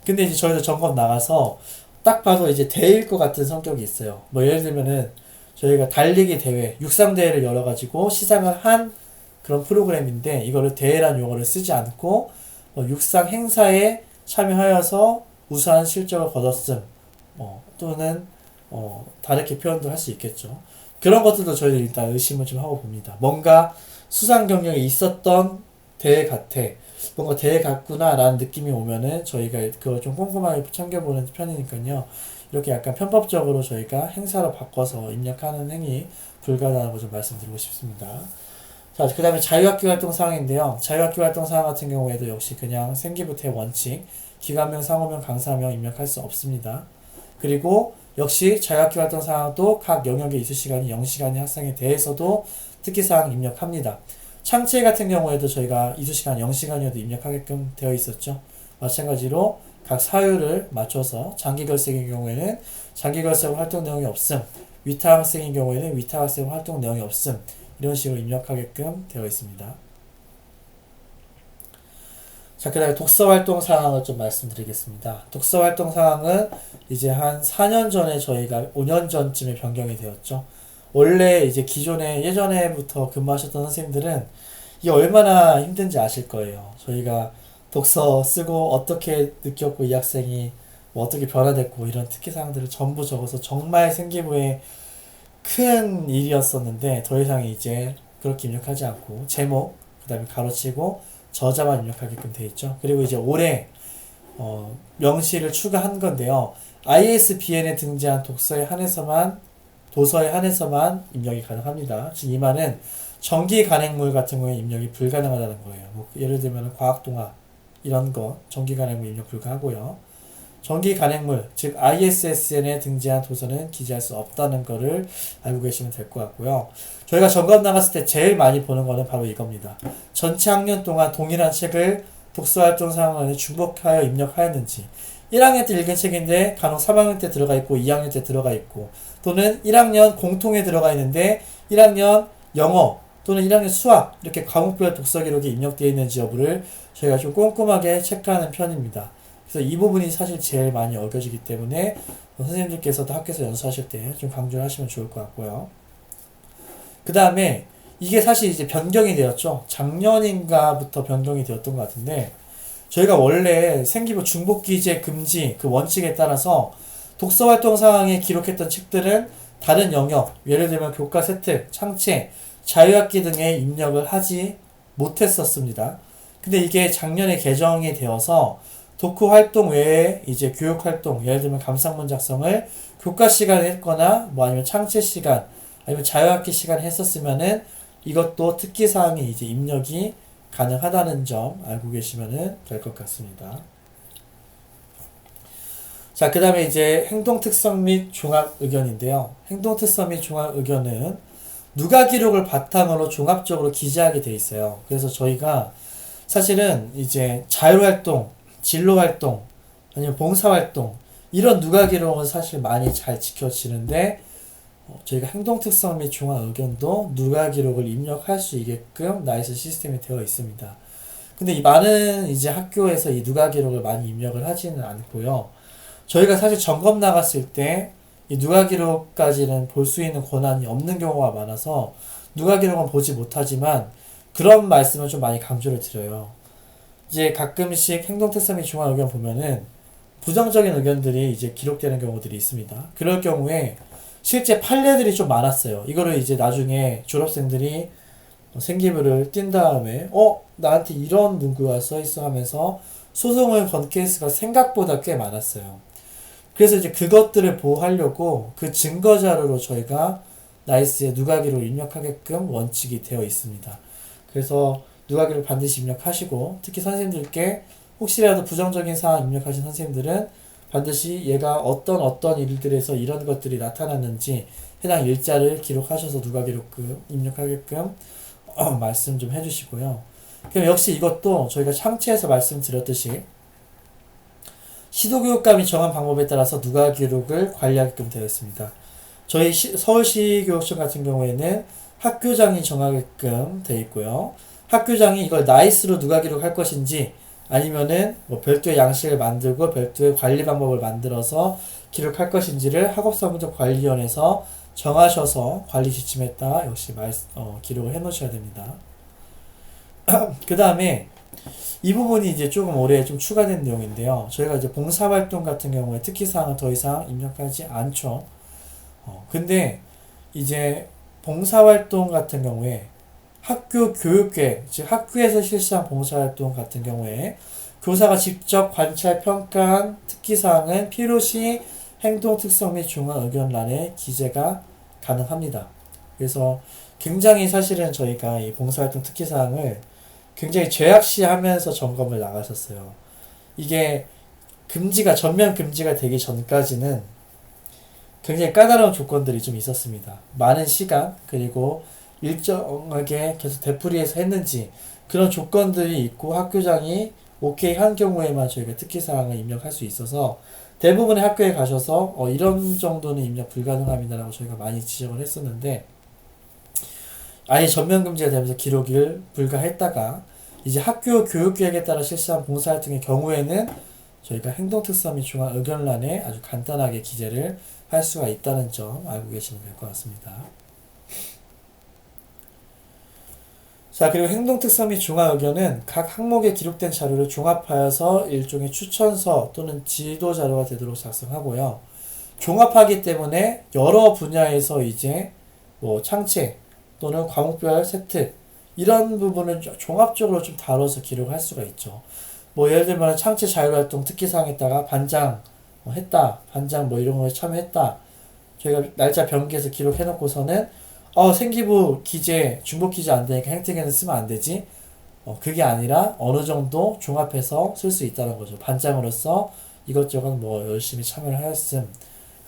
근데 이제 저희도 점검 나가서 딱 봐도 이제 대회일 것 같은 성격이 있어요. 뭐 예를 들면은 저희가 달리기 대회, 육상 대회를 열어가지고 시상을 한 그런 프로그램인데, 이거를 대회란 용어를 쓰지 않고 육상 행사에 참여하여서 우수한 실적을 거뒀음, 또는 다르게 표현도 할 수 있겠죠. 그런 것들도 저희는 일단 의심을 좀 하고 봅니다. 뭔가 수상 경력이 있었던 대회 같아, 뭔가 대회 같구나 라는 느낌이 오면은 저희가 그걸 좀 꼼꼼하게 챙겨보는 편이니까요. 이렇게 약간 편법적으로 저희가 행사로 바꿔서 입력하는 행위 불가하다는 거 좀 말씀드리고 싶습니다. 자, 그 다음에 자유학교 활동 사항인데요. 자유학교 활동 사항 같은 경우에도 역시 그냥 생기부터 원칙, 기관명, 상호명, 강사명 입력할 수 없습니다. 그리고 역시 자유학교 활동 사항도 각 영역의 이수 시간이 0시간의 학생에 대해서도 특기사항 입력합니다. 창체 같은 경우에도 저희가 이수 시간 0시간이어도 입력하게끔 되어 있었죠. 마찬가지로 각 사유를 맞춰서 장기결석의 경우에는 장기결석 활동 내용이 없음, 위탁학생의 경우에는 위탁학생 활동 내용이 없음, 이런 식으로 입력하게끔 되어 있습니다. 자, 그 다음에 독서활동 사항을 좀 말씀드리겠습니다. 독서활동 사항은 이제 한 4년 전에 저희가 5년 전쯤에 변경이 되었죠. 원래 이제 기존에 예전에부터 근무하셨던 선생님들은 이게 얼마나 힘든지 아실 거예요. 저희가 독서 쓰고 어떻게 느꼈고 이 학생이 뭐 어떻게 변화됐고 이런 특기사항들을 전부 적어서 정말 생기부에 큰 일이었었는데, 더 이상 이제 그렇게 입력하지 않고 제목, 그 다음에 가로치고 저자만 입력하게끔 되어 있죠. 그리고 이제 올해 명시를 추가한 건데요. ISBN에 등재한 독서에 한해서만, 도서에 한해서만 입력이 가능합니다. 즉 이 말은 정기 간행물 같은 경우에 입력이 불가능하다는 거예요. 뭐 예를 들면 과학동화 이런 거 정기 간행물 입력 불가하고요. 정기 간행물, 즉 ISSN에 등재한 도서는 기재할 수 없다는 거를 알고 계시면 될 것 같고요. 저희가 점검 나갔을 때 제일 많이 보는 거는 바로 이겁니다. 전체 학년 동안 동일한 책을 독서활동 상황에 중복하여 입력하였는지, 1학년 때 읽은 책인데 간혹 3학년 때 들어가 있고 2학년 때 들어가 있고, 또는 1학년 공통에 들어가 있는데 1학년 영어 또는 1학년 수학 이렇게 과목별 독서 기록이 입력되어 있는지 여부를 저희가 좀 꼼꼼하게 체크하는 편입니다. 그래서 이 부분이 사실 제일 많이 어겨지기 때문에 선생님들께서도 학교에서 연수하실 때 좀 강조를 하시면 좋을 것 같고요. 그 다음에 이게 사실 이제 변경이 되었죠. 작년인가부터 변경이 되었던 것 같은데, 저희가 원래 생기부 중복 기재 금지 그 원칙에 따라서 독서 활동 상황에 기록했던 책들은 다른 영역, 예를 들면 교과 세특, 창체, 자유학기 등에 입력을 하지 못했었습니다. 근데 이게 작년에 개정이 되어서 독후 활동 외에 이제 교육 활동, 예를 들면 감상문 작성을 교과 시간에 했거나 뭐 아니면 창체 시간, 아니면 자유학기 시간에 했었으면은 이것도 특기 사항이 이제 입력이 가능하다는 점 알고 계시면 될 것 같습니다. 자, 그 다음에 이제 행동 특성 및 종합 의견인데요. 행동 특성 및 종합 의견은 누가 기록을 바탕으로 종합적으로 기재하게 돼 있어요. 그래서 저희가 사실은 이제 자율활동, 진로활동, 아니면 봉사활동, 이런 누가 기록은 사실 많이 잘 지켜지는데, 저희가 행동특성 및 종합 의견도 누가 기록을 입력할 수 있게끔 나이스 시스템이 되어 있습니다. 근데 이 많은 이제 학교에서 이 누가 기록을 많이 입력을 하지는 않고요. 저희가 사실 점검 나갔을 때 이 누가 기록까지는 볼 수 있는 권한이 없는 경우가 많아서 누가 기록은 보지 못하지만, 그런 말씀을 좀 많이 강조를 드려요. 이제 가끔씩 행동특성 및 종합 의견 보면은 부정적인 의견들이 이제 기록되는 경우들이 있습니다. 그럴 경우에 실제 판례들이 좀 많았어요. 이거를 이제 나중에 졸업생들이 생기부를 띈 다음에 나한테 이런 문구가 써있어 하면서 소송을 건 케이스가 생각보다 꽤 많았어요. 그래서 이제 그것들을 보호하려고 그 증거 자료로 저희가 나이스에 누가기로 입력하게끔 원칙이 되어 있습니다. 그래서 누가기를 반드시 입력하시고, 특히 선생님들께 혹시라도 부정적인 사항 입력하신 선생님들은 반드시 얘가 어떤 일들에서 이런 것들이 나타났는지 해당 일자를 기록하셔서 누가기로 입력하게끔 말씀 좀 해주시고요. 그럼 역시 이것도 저희가 창체에서 말씀드렸듯이 시도교육감이 정한 방법에 따라서 누가 기록을 관리하게끔 되어 있습니다. 저희 서울시교육청 같은 경우에는 학교장이 정하게끔 되어 있고요. 학교장이 이걸 나이스로 누가 기록할 것인지 아니면은 뭐 별도의 양식을 만들고 별도의 관리 방법을 만들어서 기록할 것인지를 학업사무적관리위원회에서 정하셔서 관리 지침에 따라 역시 기록을 해 놓으셔야 됩니다. 그 다음에 이 부분이 이제 조금 올해 좀 추가된 내용인데요. 저희가 이제 봉사활동 같은 경우에 특기사항을 더 이상 입력하지 않죠. 근데 이제 봉사활동 같은 경우에 학교 교육계획, 즉 학교에서 실시한 봉사활동 같은 경우에 교사가 직접 관찰 평가한 특기사항은 필요시 행동 특성 및 중앙 의견란에 기재가 가능합니다. 그래서 굉장히 사실은 저희가 이 봉사활동 특기사항을 굉장히 죄악시하면서 점검을 나가셨어요. 이게 전면 금지가 되기 전까지는 굉장히 까다로운 조건들이 좀 있었습니다. 많은 시간, 그리고 일정하게 계속 되풀이해서 했는지 그런 조건들이 있고 학교장이 오케이 한 경우에만 저희가 특기사항을 입력할 수 있어서 대부분의 학교에 가셔서 이런 정도는 입력 불가능합니다라고 저희가 많이 지적을 했었는데, 아예 전면금지가 되면서 기록을 불가했다가 이제 학교 교육계획에 따라 실시한 봉사활동의 경우에는 저희가 행동특성 및 중앙 의견란에 아주 간단하게 기재를 할 수가 있다는 점 알고 계시면 될 것 같습니다. 자, 그리고 행동특성 및 중앙 의견은 각 항목에 기록된 자료를 종합하여서 일종의 추천서 또는 지도 자료가 되도록 작성하고요. 종합하기 때문에 여러 분야에서 이제 뭐 창체 또는 과목별 세특 이런 부분을 종합적으로 좀 다뤄서 기록할 수가 있죠. 뭐 예를 들면 창체 자율활동 특기사항에다가 반장 했다, 반장 뭐 이런 거에 참여했다, 저희가 날짜 변기해서 기록해 놓고서는 생기부 기재, 중복 기재 안 되니까 행특에는 쓰면 안 되지. 그게 아니라 어느 정도 종합해서 쓸 수 있다는 거죠. 반장으로서 이것저것 뭐 열심히 참여를 하였음,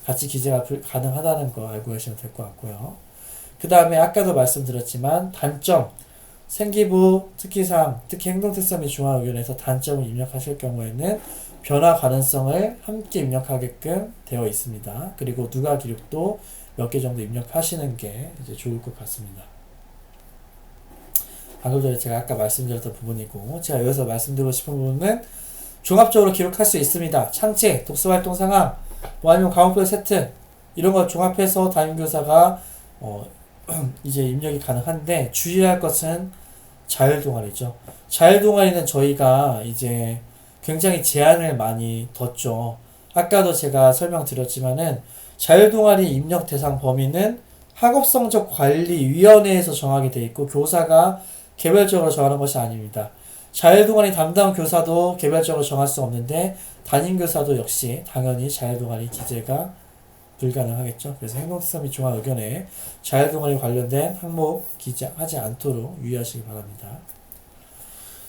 같이 기재가 가능하다는 거 알고 계시면 될 것 같고요. 그 다음에 아까도 말씀드렸지만 단점, 생기부, 특기사항, 특히 행동특성 및 중앙 의견에서 단점을 입력하실 경우에는 변화 가능성을 함께 입력하게끔 되어 있습니다. 그리고 누가 기록도 몇 개 정도 입력하시는 게 이제 좋을 것 같습니다. 방금 전에 제가 아까 말씀드렸던 부분이고, 제가 여기서 말씀드리고 싶은 부분은 종합적으로 기록할 수 있습니다. 창체, 독서활동 상황, 뭐 아니면 과목별 세트 이런 거 종합해서 담임교사가 이제 입력이 가능한데 주의할 것은 자율동아리죠. 자율동아리는 저희가 이제 굉장히 제한을 많이 뒀죠. 아까도 제가 설명드렸지만은 자율동아리 입력 대상 범위는 학업성적관리위원회에서 정하게 돼 있고 교사가 개별적으로 정하는 것이 아닙니다. 자율동아리 담당 교사도 개별적으로 정할 수 없는데 담임교사도 역시 당연히 자율동아리 기재가 불가능하겠죠. 그래서 행동특성 및 중앙 의견에 자율동아리 관련된 항목 기재하지 않도록 유의하시기 바랍니다.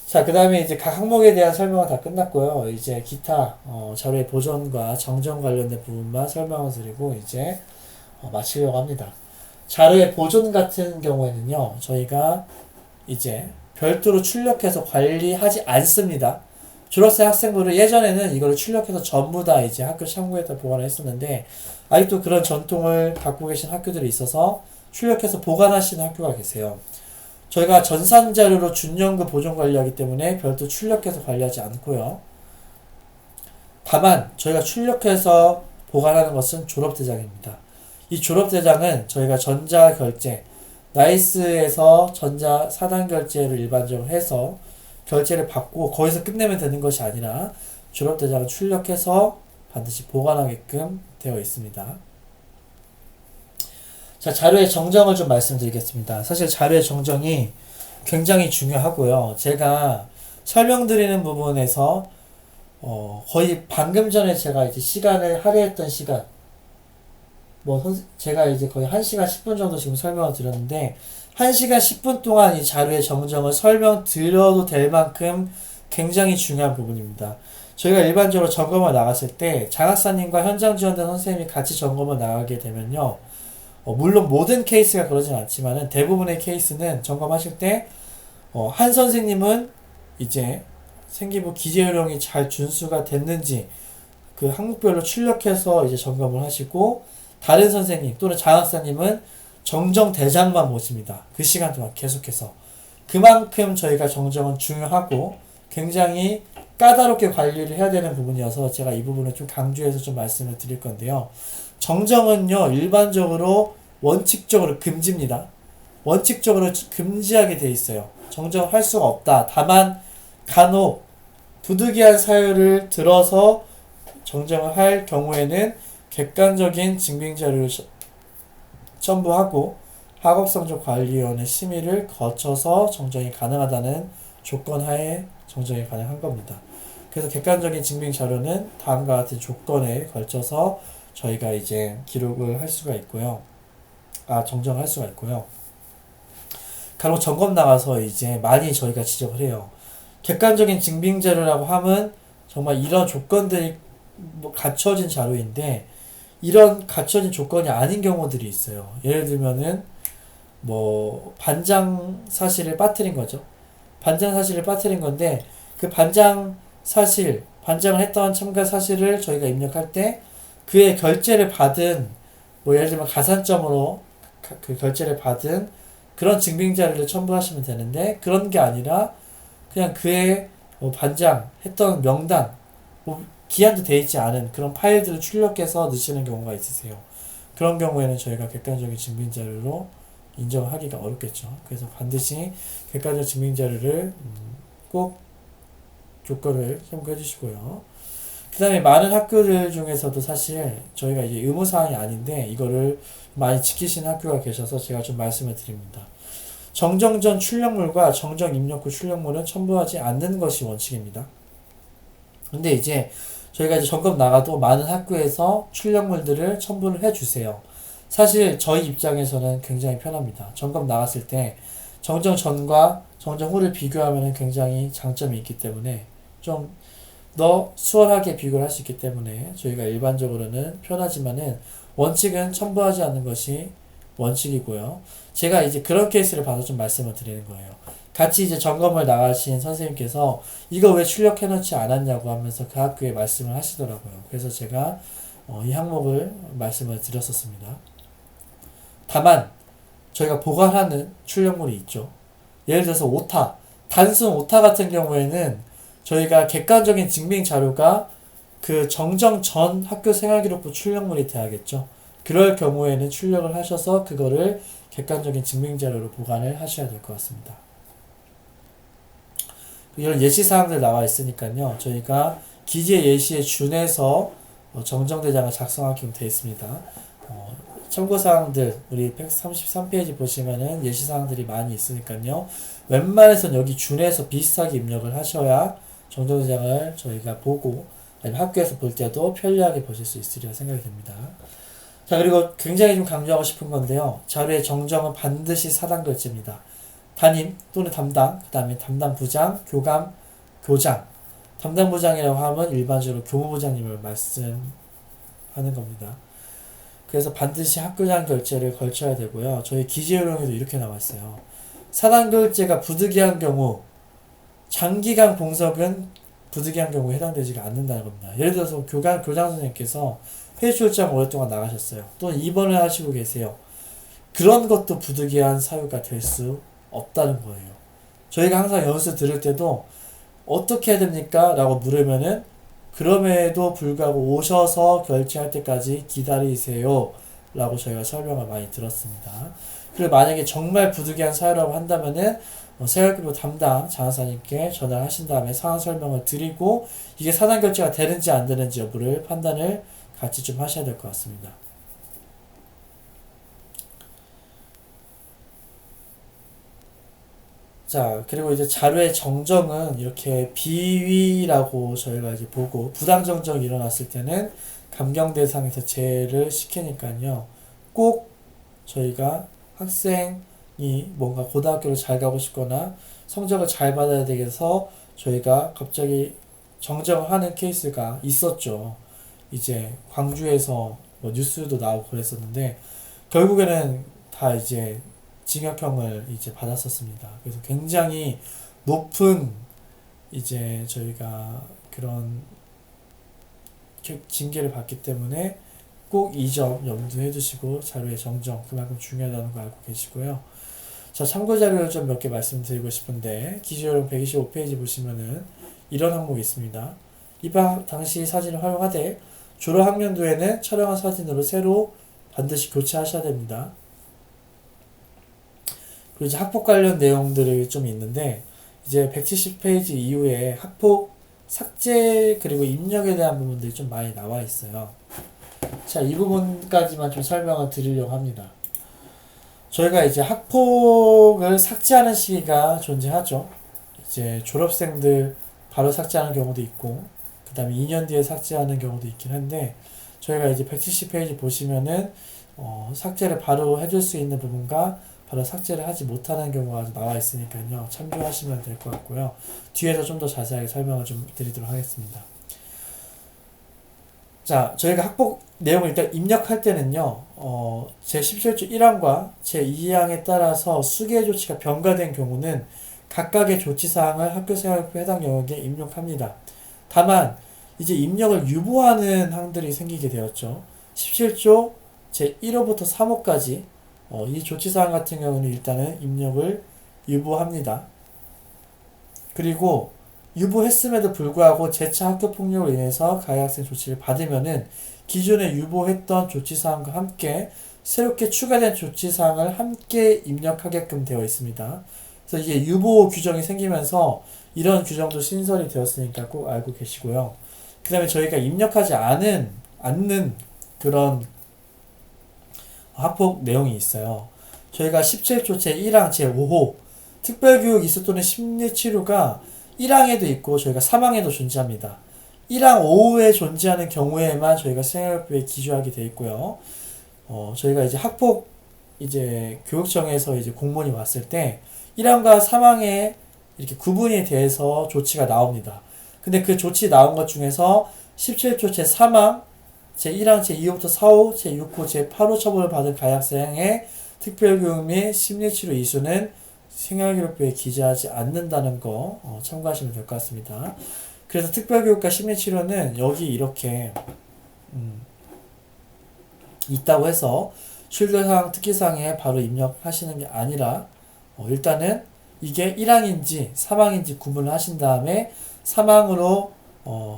자, 그 다음에 이제 각 항목에 대한 설명은 다 끝났고요. 이제 기타 자료의 보존과 정정 관련된 부분만 설명을 드리고 이제 마치려고 합니다. 자료의 보존 같은 경우에는요, 저희가 이제 별도로 출력해서 관리하지 않습니다. 졸업생 학생부를 예전에는 이거를 출력해서 전부 다 이제 학교 창고에다 보관을 했었는데 아직도 그런 전통을 갖고 계신 학교들이 있어서 출력해서 보관하시는 학교가 계세요. 저희가 전산자료로 준연금 보존 관리하기 때문에 별도 출력해서 관리하지 않고요. 다만 저희가 출력해서 보관하는 것은 졸업대장입니다. 이 졸업대장은 저희가 전자결제, 나이스에서 전자 4단 결제를 일반적으로 해서 결제를 받고 거기서 끝내면 되는 것이 아니라 졸업대장은 출력해서 반드시 보관하게끔 되어 있습니다. 자, 자료의 정정을 좀 말씀드리겠습니다. 사실 자료의 정정이 굉장히 중요하고요. 제가 설명드리는 부분에서 거의 방금 전에 제가 이제 시간을 할애했던 시간, 제가 이제 거의 1시간 10분 정도 지금 설명을 드렸는데, 1시간 10분 동안 이 자료의 정정을 설명드려도 될 만큼 굉장히 중요한 부분입니다. 저희가 일반적으로 점검을 나갔을 때, 장학사님과 현장 지원된 선생님이 같이 점검을 나가게 되면요, 물론 모든 케이스가 그러진 않지만은 대부분의 케이스는 점검하실 때, 한 선생님은 이제 생기부 기재 요령이 잘 준수가 됐는지 그 항목별로 출력해서 이제 점검을 하시고, 다른 선생님 또는 장학사님은 정정 대장만 모십니다. 그 시간 동안 계속해서. 그만큼 저희가 정정은 중요하고 굉장히 까다롭게 관리를 해야 되는 부분이어서 제가 이 부분을 좀 강조해서 좀 말씀을 드릴 건데요. 정정은요, 일반적으로 원칙적으로 금지입니다. 원칙적으로 금지하게 돼 있어요. 정정을 할 수가 없다. 다만 간혹 부득이한 사유를 들어서 정정을 할 경우에는 객관적인 증빙자료를 첨부하고 학업성적관리위원회 심의를 거쳐서 정정이 가능하다는 조건하에 정정이 가능한 겁니다. 그래서 객관적인 증빙자료는 다음과 같은 조건에 걸쳐서 저희가 이제 기록을 할 수가 있고요. 정정할 수가 있고요. 간혹 점검 나가서 이제 많이 저희가 지적을 해요. 객관적인 증빙자료라고 하면 정말 이런 조건들이 갖춰진 자료인데, 이런 갖춰진 조건이 아닌 경우들이 있어요. 예를 들면은 반장 사실을 빠뜨린 거죠. 반장 사실을 빠뜨린 건데, 그 반장 사실, 반장을 했던 참가 사실을 저희가 입력할 때 그의 결제를 받은, 예를 들면 가산점으로 그 결제를 받은 그런 증빙자료를 첨부하시면 되는데, 그런 게 아니라 그냥 그의 반장 했던 명단, 기한도 되어 있지 않은 그런 파일들을 출력해서 넣으시는 경우가 있으세요. 그런 경우에는 저희가 객관적인 증빙자료로 인정하기가 어렵겠죠. 그래서 반드시 객관적 증빙자료를 꼭 조건을 참고해 주시고요. 그 다음에 많은 학교들 중에서도 사실 저희가 이제 의무사항이 아닌데 이거를 많이 지키시는 학교가 계셔서 제가 좀 말씀을 드립니다. 정정 전 출력물과 정정 입력 후 출력물은 첨부하지 않는 것이 원칙입니다. 근데 이제 저희가 이제 점검 나가도 많은 학교에서 출력물들을 첨부를 해주세요. 사실 저희 입장에서는 굉장히 편합니다. 점검 나갔을 때 정정 전과 정정 후를 비교하면 굉장히 장점이 있기 때문에 좀 더 수월하게 비교를 할 수 있기 때문에 저희가 일반적으로는 편하지만은 원칙은 첨부하지 않는 것이 원칙이고요. 제가 이제 그런 케이스를 봐서 좀 말씀을 드리는 거예요. 같이 이제 점검을 나가신 선생님께서 이거 왜 출력해놓지 않았냐고 하면서 그 학교에 말씀을 하시더라고요. 그래서 제가 이 항목을 말씀을 드렸었습니다. 다만 저희가 보관하는 출력물이 있죠. 예를 들어서 오타, 단순 오타 같은 경우에는 저희가 객관적인 증빙 자료가 그 정정 전 학교 생활기록부 출력물이 돼야겠죠. 그럴 경우에는 출력을 하셔서 그거를 객관적인 증빙 자료로 보관을 하셔야 될 것 같습니다. 이런 예시사항들 나와 있으니까요. 저희가 기재 예시에 준해서 정정대장을 작성하기로 되어 있습니다. 참고사항들 우리 133페이지 보시면은 예시사항들이 많이 있으니까요. 웬만해선 여기 준해서 비슷하게 입력을 하셔야 정정대장을 저희가 보고 아니면 학교에서 볼 때도 편리하게 보실 수 있으리라 생각이 듭니다. 자, 그리고 굉장히 좀 강조하고 싶은 건데요. 자료의 정정은 반드시 사단 결제입니다. 담임 또는 담당, 그 다음에 담당 부장, 교감, 교장. 담당 부장이라고 하면 일반적으로 교무부장님을 말씀하는 겁니다. 그래서 반드시 학교장 결제를 걸쳐야 되고요. 저희 기재요령에도 이렇게 나와 있어요. 사단 결제가 부득이한 경우, 장기간 공석은 부득이한 경우에 해당되지가 않는다는 겁니다. 예를 들어서 교장 선생님께서 회의 출장 오랫동안 나가셨어요. 또는 입원을 하시고 계세요. 그런 것도 부득이한 사유가 될 수 없다는 거예요. 저희가 항상 연수 들을 때도 어떻게 해야 됩니까? 라고 물으면은 그럼에도 불구하고 오셔서 결제할 때까지 기다리세요 라고 저희가 설명을 많이 들었습니다. 그리고 만약에 정말 부득이한 사유라고 한다면은 생활기록 담당 장사님께 전화를 하신 다음에 상황 설명을 드리고 이게 사단 결제가 되는지 안 되는지 여부를 판단을 같이 좀 하셔야 될 것 같습니다. 자, 그리고 이제 자료의 정정은 이렇게 비위라고 저희가 이제 보고, 부당정정이 일어났을 때는 감경 대상에서 제외를 시키니까요. 꼭 저희가 학생이 뭔가 고등학교를 잘 가고 싶거나 성적을 잘 받아야 되겠어 저희가 갑자기 정정을 하는 케이스가 있었죠. 이제 광주에서 뭐 뉴스도 나오고 그랬었는데, 결국에는 다 이제 징역형을 이제 받았었습니다. 그래서 굉장히 높은 이제 저희가 그런 징계를 받기 때문에 꼭 이 점 염두해 두시고 자료의 정정 그만큼 중요하다는 거 알고 계시고요. 자, 참고 자료를 좀 몇 개 말씀드리고 싶은데, 기재요령 125페이지 보시면은 이런 항목이 있습니다. 입학 당시 사진을 활용하되 졸업 학년도에는 촬영한 사진으로 새로 반드시 교체하셔야 됩니다. 그리고 이제 학폭 관련 내용들이 좀 있는데, 이제 170페이지 이후에 학폭 삭제 그리고 입력에 대한 부분들이 좀 많이 나와 있어요. 자, 이 부분까지만 좀 설명을 드리려고 합니다. 저희가 이제 학폭을 삭제하는 시기가 존재하죠. 이제 졸업생들 바로 삭제하는 경우도 있고, 그 다음에 2년 뒤에 삭제하는 경우도 있긴 한데, 저희가 이제 170페이지 보시면은 삭제를 바로 해줄 수 있는 부분과 바로 삭제를 하지 못하는 경우가 나와 있으니까요. 참조하시면 될 것 같고요. 뒤에서 좀 더 자세하게 설명을 좀 드리도록 하겠습니다. 자, 저희가 학폭 내용을 일단 입력할 때는요, 제17조 1항과 제2항에 따라서 수계 조치가 병가된 경우는 각각의 조치사항을 학교생활학교 해당 영역에 입력합니다. 다만, 이제 입력을 유보하는 항들이 생기게 되었죠. 17조 제1호부터 3호까지 이 조치사항 같은 경우는 일단은 입력을 유보합니다. 그리고 유보했음에도 불구하고 재차 학교폭력으로 인해서 가해 학생 조치를 받으면은 기존에 유보했던 조치사항과 함께 새롭게 추가된 조치사항을 함께 입력하게끔 되어 있습니다. 그래서 이게 유보 규정이 생기면서 이런 규정도 신설이 되었으니까 꼭 알고 계시고요. 그 다음에 저희가 입력하지 않는 그런 학폭 내용이 있어요. 저희가 17조 제1항 제5호 특별교육 이수 또는 심리치료가 1항에도 있고 저희가 3항에도 존재합니다. 1항 5호에 존재하는 경우에만 저희가 생활교육에 기재하게 되어 있고요. 저희가 이제 학폭 이제 교육청에서 이제 공문이 왔을 때 1항과 3항에 이렇게 구분이 돼서 조치가 나옵니다. 근데 그 조치 나온 것 중에서 17조 제3항 제1항 제2호부터 4호 제6호 제8호 처벌을 받은 가해 학생의 특별교육 및 심리치료 이수는 생활기록부에 기재하지 않는다는 거 참고하시면 될 것 같습니다. 그래서 특별교육과 심리치료는 여기 이렇게 있다고 해서 출결사항 특기사항에 바로 입력하시는 게 아니라 일단은 이게 1항인지 3항인지 구분을 하신 다음에 3항으로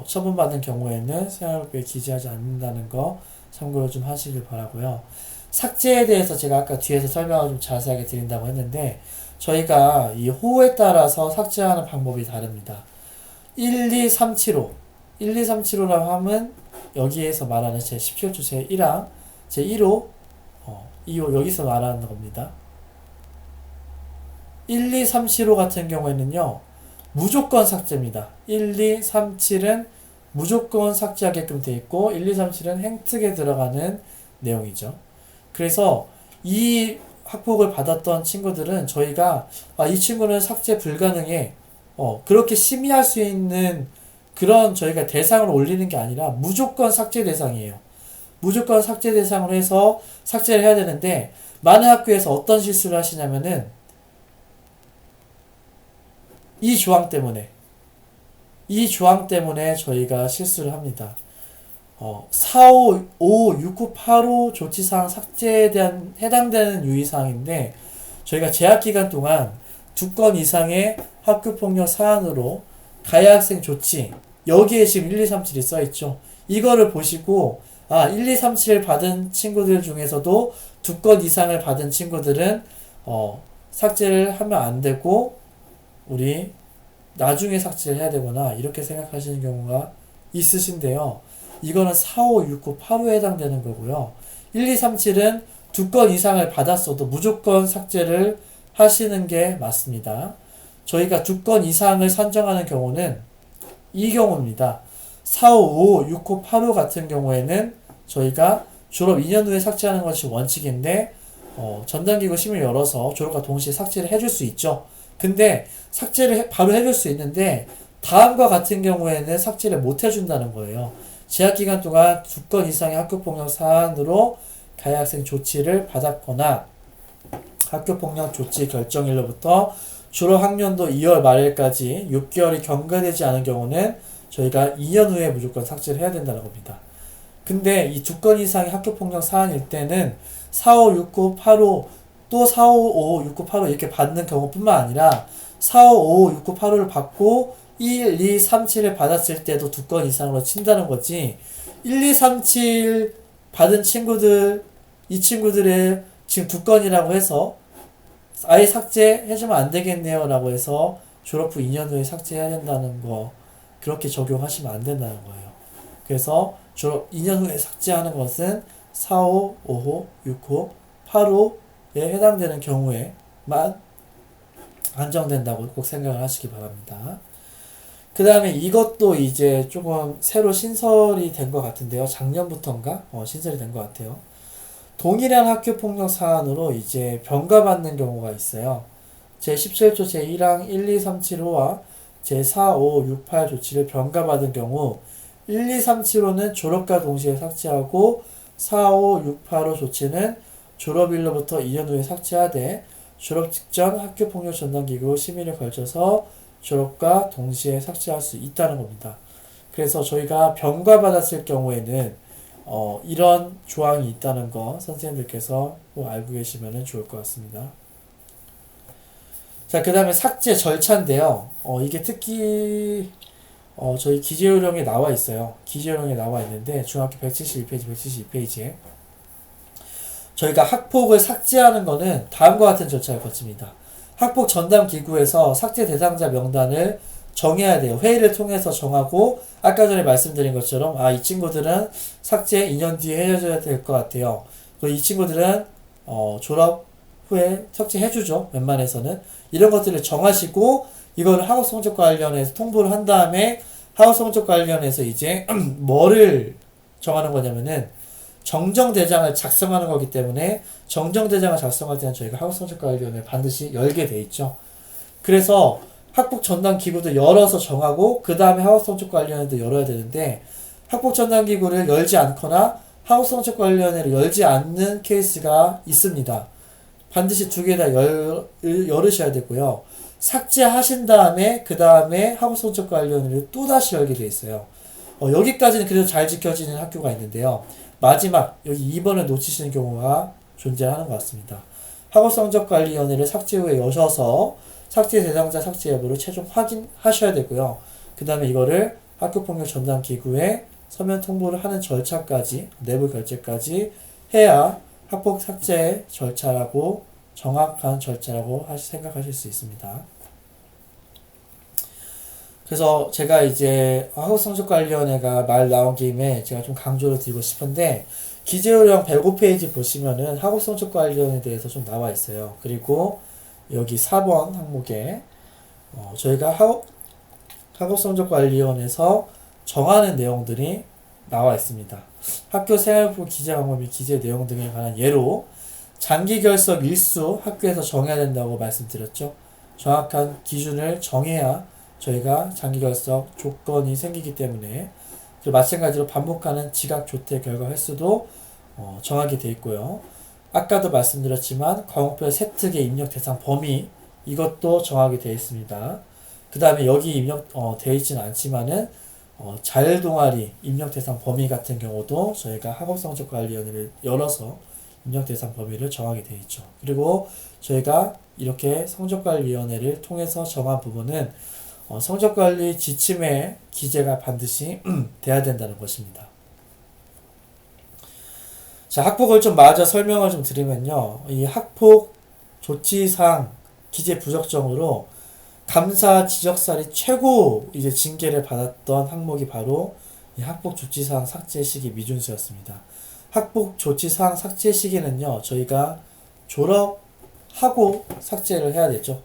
처분받은 경우에는 생활기록부에 기재하지 않는다는 거 참고를 좀 하시길 바라고요. 삭제에 대해서 제가 아까 뒤에서 설명을 좀 자세하게 드린다고 했는데, 저희가 이 호에 따라서 삭제하는 방법이 다릅니다. 12375 12375라고 하면 여기에서 말하는 제17조 제1항 제1호 2호 여기서 말하는 겁니다. 12375 같은 경우에는요 무조건 삭제입니다. 1237은 무조건 삭제하게끔 되어 있고 1237은 행특에 들어가는 내용이죠. 그래서 이 학폭을 받았던 친구들은 저희가 이 친구는 삭제 불가능해 그렇게 심의할 수 있는 그런 저희가 대상을 올리는 게 아니라 무조건 삭제 대상이에요. 무조건 삭제 대상으로 해서 삭제를 해야 되는데, 많은 학교에서 어떤 실수를 하시냐면은 이 조항 때문에 저희가 실수를 합니다. 4, 5, 6, 9, 8호 조치사항 삭제에 대한 해당되는 유의사항인데, 저희가 재학기간 동안 2건 이상의 학교폭력 사안으로 가해 학생 조치, 여기에 지금 1237이 써있죠. 이거를 보시고 1237을 받은 친구들 중에서도 2건 이상을 받은 친구들은 삭제를 하면 안 되고 우리 나중에 삭제를 해야 되거나 이렇게 생각하시는 경우가 있으신데요. 이거는 4, 5, 6, 9, 8호에 해당되는 거고요. 1237은 2건 이상을 받았어도 무조건 삭제를 하시는 게 맞습니다. 저희가 2건 이상을 산정하는 경우는 이 경우입니다. 4호, 5호, 6호, 8호 같은 경우에는 저희가 졸업 2년 후에 삭제하는 것이 원칙인데 전단기구 심의를 열어서 졸업과 동시에 삭제를 해줄 수 있죠. 근데 삭제를 바로 해줄 수 있는데 다음과 같은 경우에는 삭제를 못 해준다는 거예요. 재학기간 동안 2건 이상의 학교폭력 사안으로 가해 학생 조치를 받았거나 학교폭력 조치 결정일로부터 졸업학년도 2월 말일까지 6개월이 경과되지 않은 경우는 저희가 2년 후에 무조건 삭제를 해야 된다는 겁니다. 근데 이 2건 이상의 학교폭력 사안일 때는 4호, 6호, 8호 또 4호, 5호, 6호, 8호 이렇게 받는 경우뿐만 아니라 4호, 5호, 6호, 8호를 받고 1, 2, 3, 7을 받았을 때도 2건 이상으로 친다는 거지. 1, 2, 3, 7 받은 친구들, 이 친구들의 지금 2건이라고 해서 아예 삭제해주면 안 되겠네요 라고 해서 졸업 후 2년 후에 삭제해야 된다는 거, 그렇게 적용하시면 안 된다는 거예요. 그래서 졸업 2년 후에 삭제하는 것은 4호, 5호, 6호, 8호에 해당되는 경우에만 한정된다고 꼭 생각을 하시기 바랍니다. 그 다음에 이것도 이제 조금 새로 신설이 된 것 같은데요. 작년부터인가? 신설이 된 것 같아요. 동일한 학교폭력 사안으로 이제 병가받는 경우가 있어요. 제17조 제1항 1, 2, 3, 7호와 제4, 5, 6, 8 조치를 병가받은 경우 1, 2, 3, 7호는 졸업과 동시에 삭제하고 4, 5, 6, 8호 조치는 졸업일로부터 2년 후에 삭제하되 졸업 직전 학교폭력 전담기구 심의를 걸쳐서 졸업과 동시에 삭제할 수 있다는 겁니다. 그래서 저희가 병가받았을 경우에는 이런 조항이 있다는 거 선생님들께서 꼭 알고 계시면 좋을 것 같습니다. 자, 그 다음에 삭제 절차인데요. 이게 특히 저희 기재요령에 나와 있어요. 기재요령에 나와 있는데 중학교 171페이지, 172페이지에 저희가 학폭을 삭제하는 거는 다음과 같은 절차를 거칩니다. 학폭 전담 기구에서 삭제 대상자 명단을 정해야 돼요. 회의를 통해서 정하고 아까 전에 말씀드린 것처럼 이 친구들은 삭제 2년 뒤에 해줘야 될 것 같아요. 그리고 이 친구들은 졸업 후에 삭제해주죠. 웬만해서는. 이런 것들을 정하시고 이거를 학업성적관리위원회에서 통보를 한 다음에 학업성적관리위원회에서 이제 뭐를 정하는 거냐면은 정정대장을 작성하는 거기 때문에 정정대장을 작성할 때는 저희가 학업성적관리위원회 반드시 열게 돼 있죠. 그래서 학폭 전담 기구도 열어서 정하고 그 다음에 학업성적관리위원회도 열어야 되는데 학폭 전담 기구를 열지 않거나 학업성적관리위원회를 열지 않는 케이스가 있습니다. 반드시 두 개 다 열으셔야 되고요. 삭제하신 다음에 그 다음에 학업성적관리위원회를 또 다시 열게 돼 있어요. 여기까지는 그래도 잘 지켜지는 학교가 있는데요. 마지막 여기 2번을 놓치시는 경우가 존재하는 것 같습니다. 학업성적관리위원회를 삭제 후에 여셔서 삭제 대상자 삭제 여부를 최종 확인하셔야 되고요. 그 다음에 이거를 학교폭력 전담 기구에 서면 통보를 하는 절차까지, 내부 결재까지 해야 학폭 삭제 절차라고, 정확한 절차라고 생각하실 수 있습니다. 그래서 제가 이제 학업성적관리위원회가 말 나온 김에 제가 좀 강조를 드리고 싶은데 기재요령 105페이지 보시면은 학업성적관리위원회에 대해서 좀 나와 있어요. 그리고 여기 4번 항목에 저희가 학업성적관리위원회에서 정하는 내용들이 나와 있습니다. 학교 생활부 기재 방법 및 기재 내용 등에 관한 예로 장기 결석 일수 학교에서 정해야 된다고 말씀드렸죠. 정확한 기준을 정해야 저희가 장기 결석 조건이 생기기 때문에, 그리고 마찬가지로 반복하는 지각 조퇴 결과 횟수도 정하게 되어 있고요. 아까도 말씀드렸지만 과목별 세특의 입력 대상 범위, 이것도 정하게 되어 있습니다. 그 다음에 여기 입력 되어 있지는 않지만은 자율동아리 입력 대상 범위 같은 경우도 저희가 학업성적관리위원회를 열어서 입력 대상 범위를 정하게 되어 있죠. 그리고 저희가 이렇게 성적관리위원회를 통해서 정한 부분은 성적관리 지침의 기재가 반드시 돼야 된다는 것입니다. 자, 학폭을 좀 마저 설명을 좀 드리면요. 이 학폭 조치상 기재 부적정으로 감사 지적살이 최고 이제 징계를 받았던 항목이 바로 이 학폭 조치상 삭제 시기 미준수였습니다. 학폭 조치상 삭제 시기는요, 저희가 졸업하고 삭제를 해야 되죠.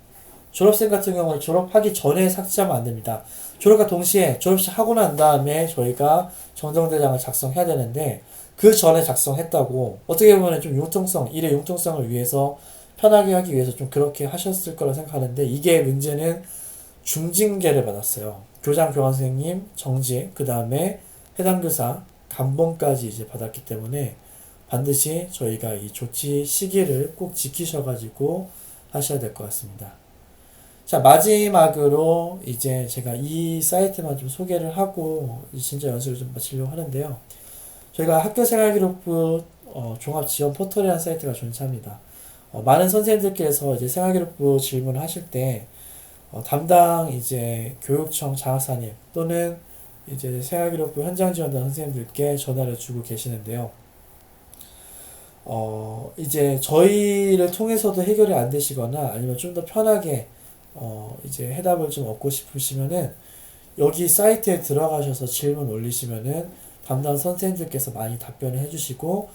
졸업생 같은 경우는 졸업하기 전에 삭제하면 안 됩니다. 졸업과 동시에 졸업식 하고 난 다음에 저희가 정정대장을 작성해야 되는데 그 전에 작성했다고 어떻게 보면 좀 융통성, 일의 융통성을 위해서 편하게 하기 위해서 좀 그렇게 하셨을 거라 생각하는데 이게 문제는 중징계를 받았어요. 교장, 교환 선생님, 정직, 그 다음에 해당 교사, 감봉까지 이제 받았기 때문에 반드시 저희가 이 조치 시기를 꼭 지키셔가지고 하셔야 될 것 같습니다. 자, 마지막으로 이제 제가 이 사이트만 좀 소개를 하고 진짜 연습을 좀 마치려고 하는데요. 저희가 학교생활기록부 종합지원 포털이라는 사이트가 존재합니다. 많은 선생님들께서 이제 생활기록부 질문을 하실 때 담당 이제 교육청 장학사님 또는 이제 생활기록부 현장지원단 선생님들께 전화를 주고 계시는데요. 이제 저희를 통해서도 해결이 안 되시거나 아니면 좀 더 편하게 이제 해답을 좀 얻고 싶으시면은 여기 사이트에 들어가셔서 질문 올리시면은 담당 선생님들께서 많이 답변을 해주시고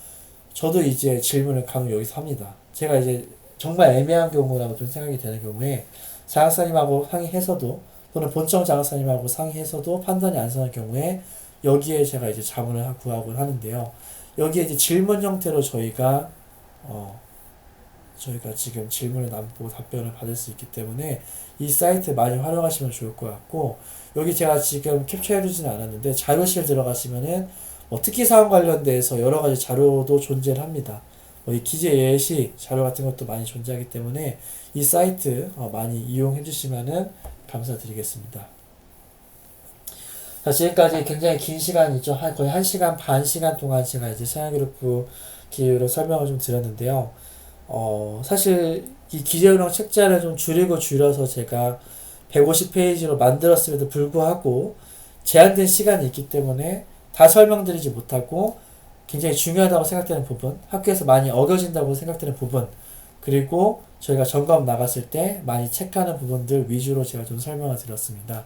저도 이제 질문을 간혹 여기서 합니다. 제가 이제 정말 애매한 경우라고 좀 생각이 되는 경우에 장학사님하고 상의해서도 또는 본청 장학사님하고 상의해서도 판단이 안 서는 경우에 여기에 제가 이제 자문을 구하곤 하는데요. 여기에 이제 질문 형태로 저희가 지금 질문을 남고 답변을 받을 수 있기 때문에 이 사이트 많이 활용하시면 좋을 것 같고 여기 제가 지금 캡처해두지는 않았는데 자료실 들어가시면은 특기사항 관련돼서 여러 가지 자료도 존재를 합니다. 이 기재 예시 자료 같은 것도 많이 존재하기 때문에 이 사이트 많이 이용해 주시면은 감사드리겠습니다. 자, 지금까지 굉장히 긴 시간이죠. 거의 1시간 반 시간 동안 제가 이제 생활기록부 기회로 설명을 좀 드렸는데요. 사실 이 기재요령 책자를 좀 줄여서 제가 150페이지로 만들었음에도 불구하고 제한된 시간이 있기 때문에 다 설명드리지 못하고 굉장히 중요하다고 생각되는 부분, 학교에서 많이 어겨진다고 생각되는 부분, 그리고 저희가 점검 나갔을 때 많이 체크하는 부분들 위주로 제가 좀 설명을 드렸습니다.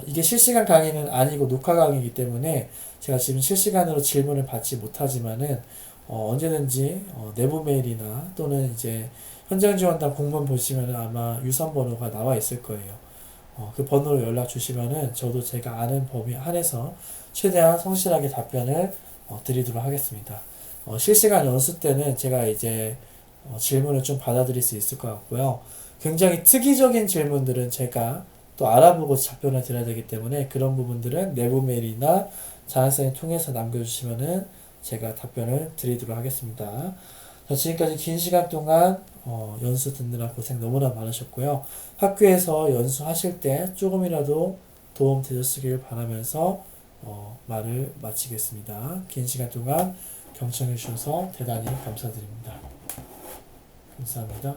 이게 실시간 강의는 아니고 녹화 강의이기 때문에 제가 지금 실시간으로 질문을 받지 못하지만은 언제든지 내부 메일이나 또는 이제 현장 지원단 공문 보시면은 아마 유선 번호가 나와 있을 거예요. 그 번호로 연락 주시면은 저도 제가 아는 범위 안에서 최대한 성실하게 답변을 드리도록 하겠습니다. 실시간 연수 때는 제가 이제 질문을 좀 받아들일 수 있을 것 같고요. 굉장히 특이적인 질문들은 제가 또 알아보고 답변을 드려야 되기 때문에 그런 부분들은 내부 메일이나 장학생을 통해서 남겨주시면은 제가 답변을 드리도록 하겠습니다. 자, 지금까지 긴 시간 동안 연수 듣느라 고생 너무나 많으셨고요. 학교에서 연수하실 때 조금이라도 도움 되셨으길 바라면서 말을 마치겠습니다. 긴 시간 동안 경청해 주셔서 대단히 감사드립니다. 감사합니다.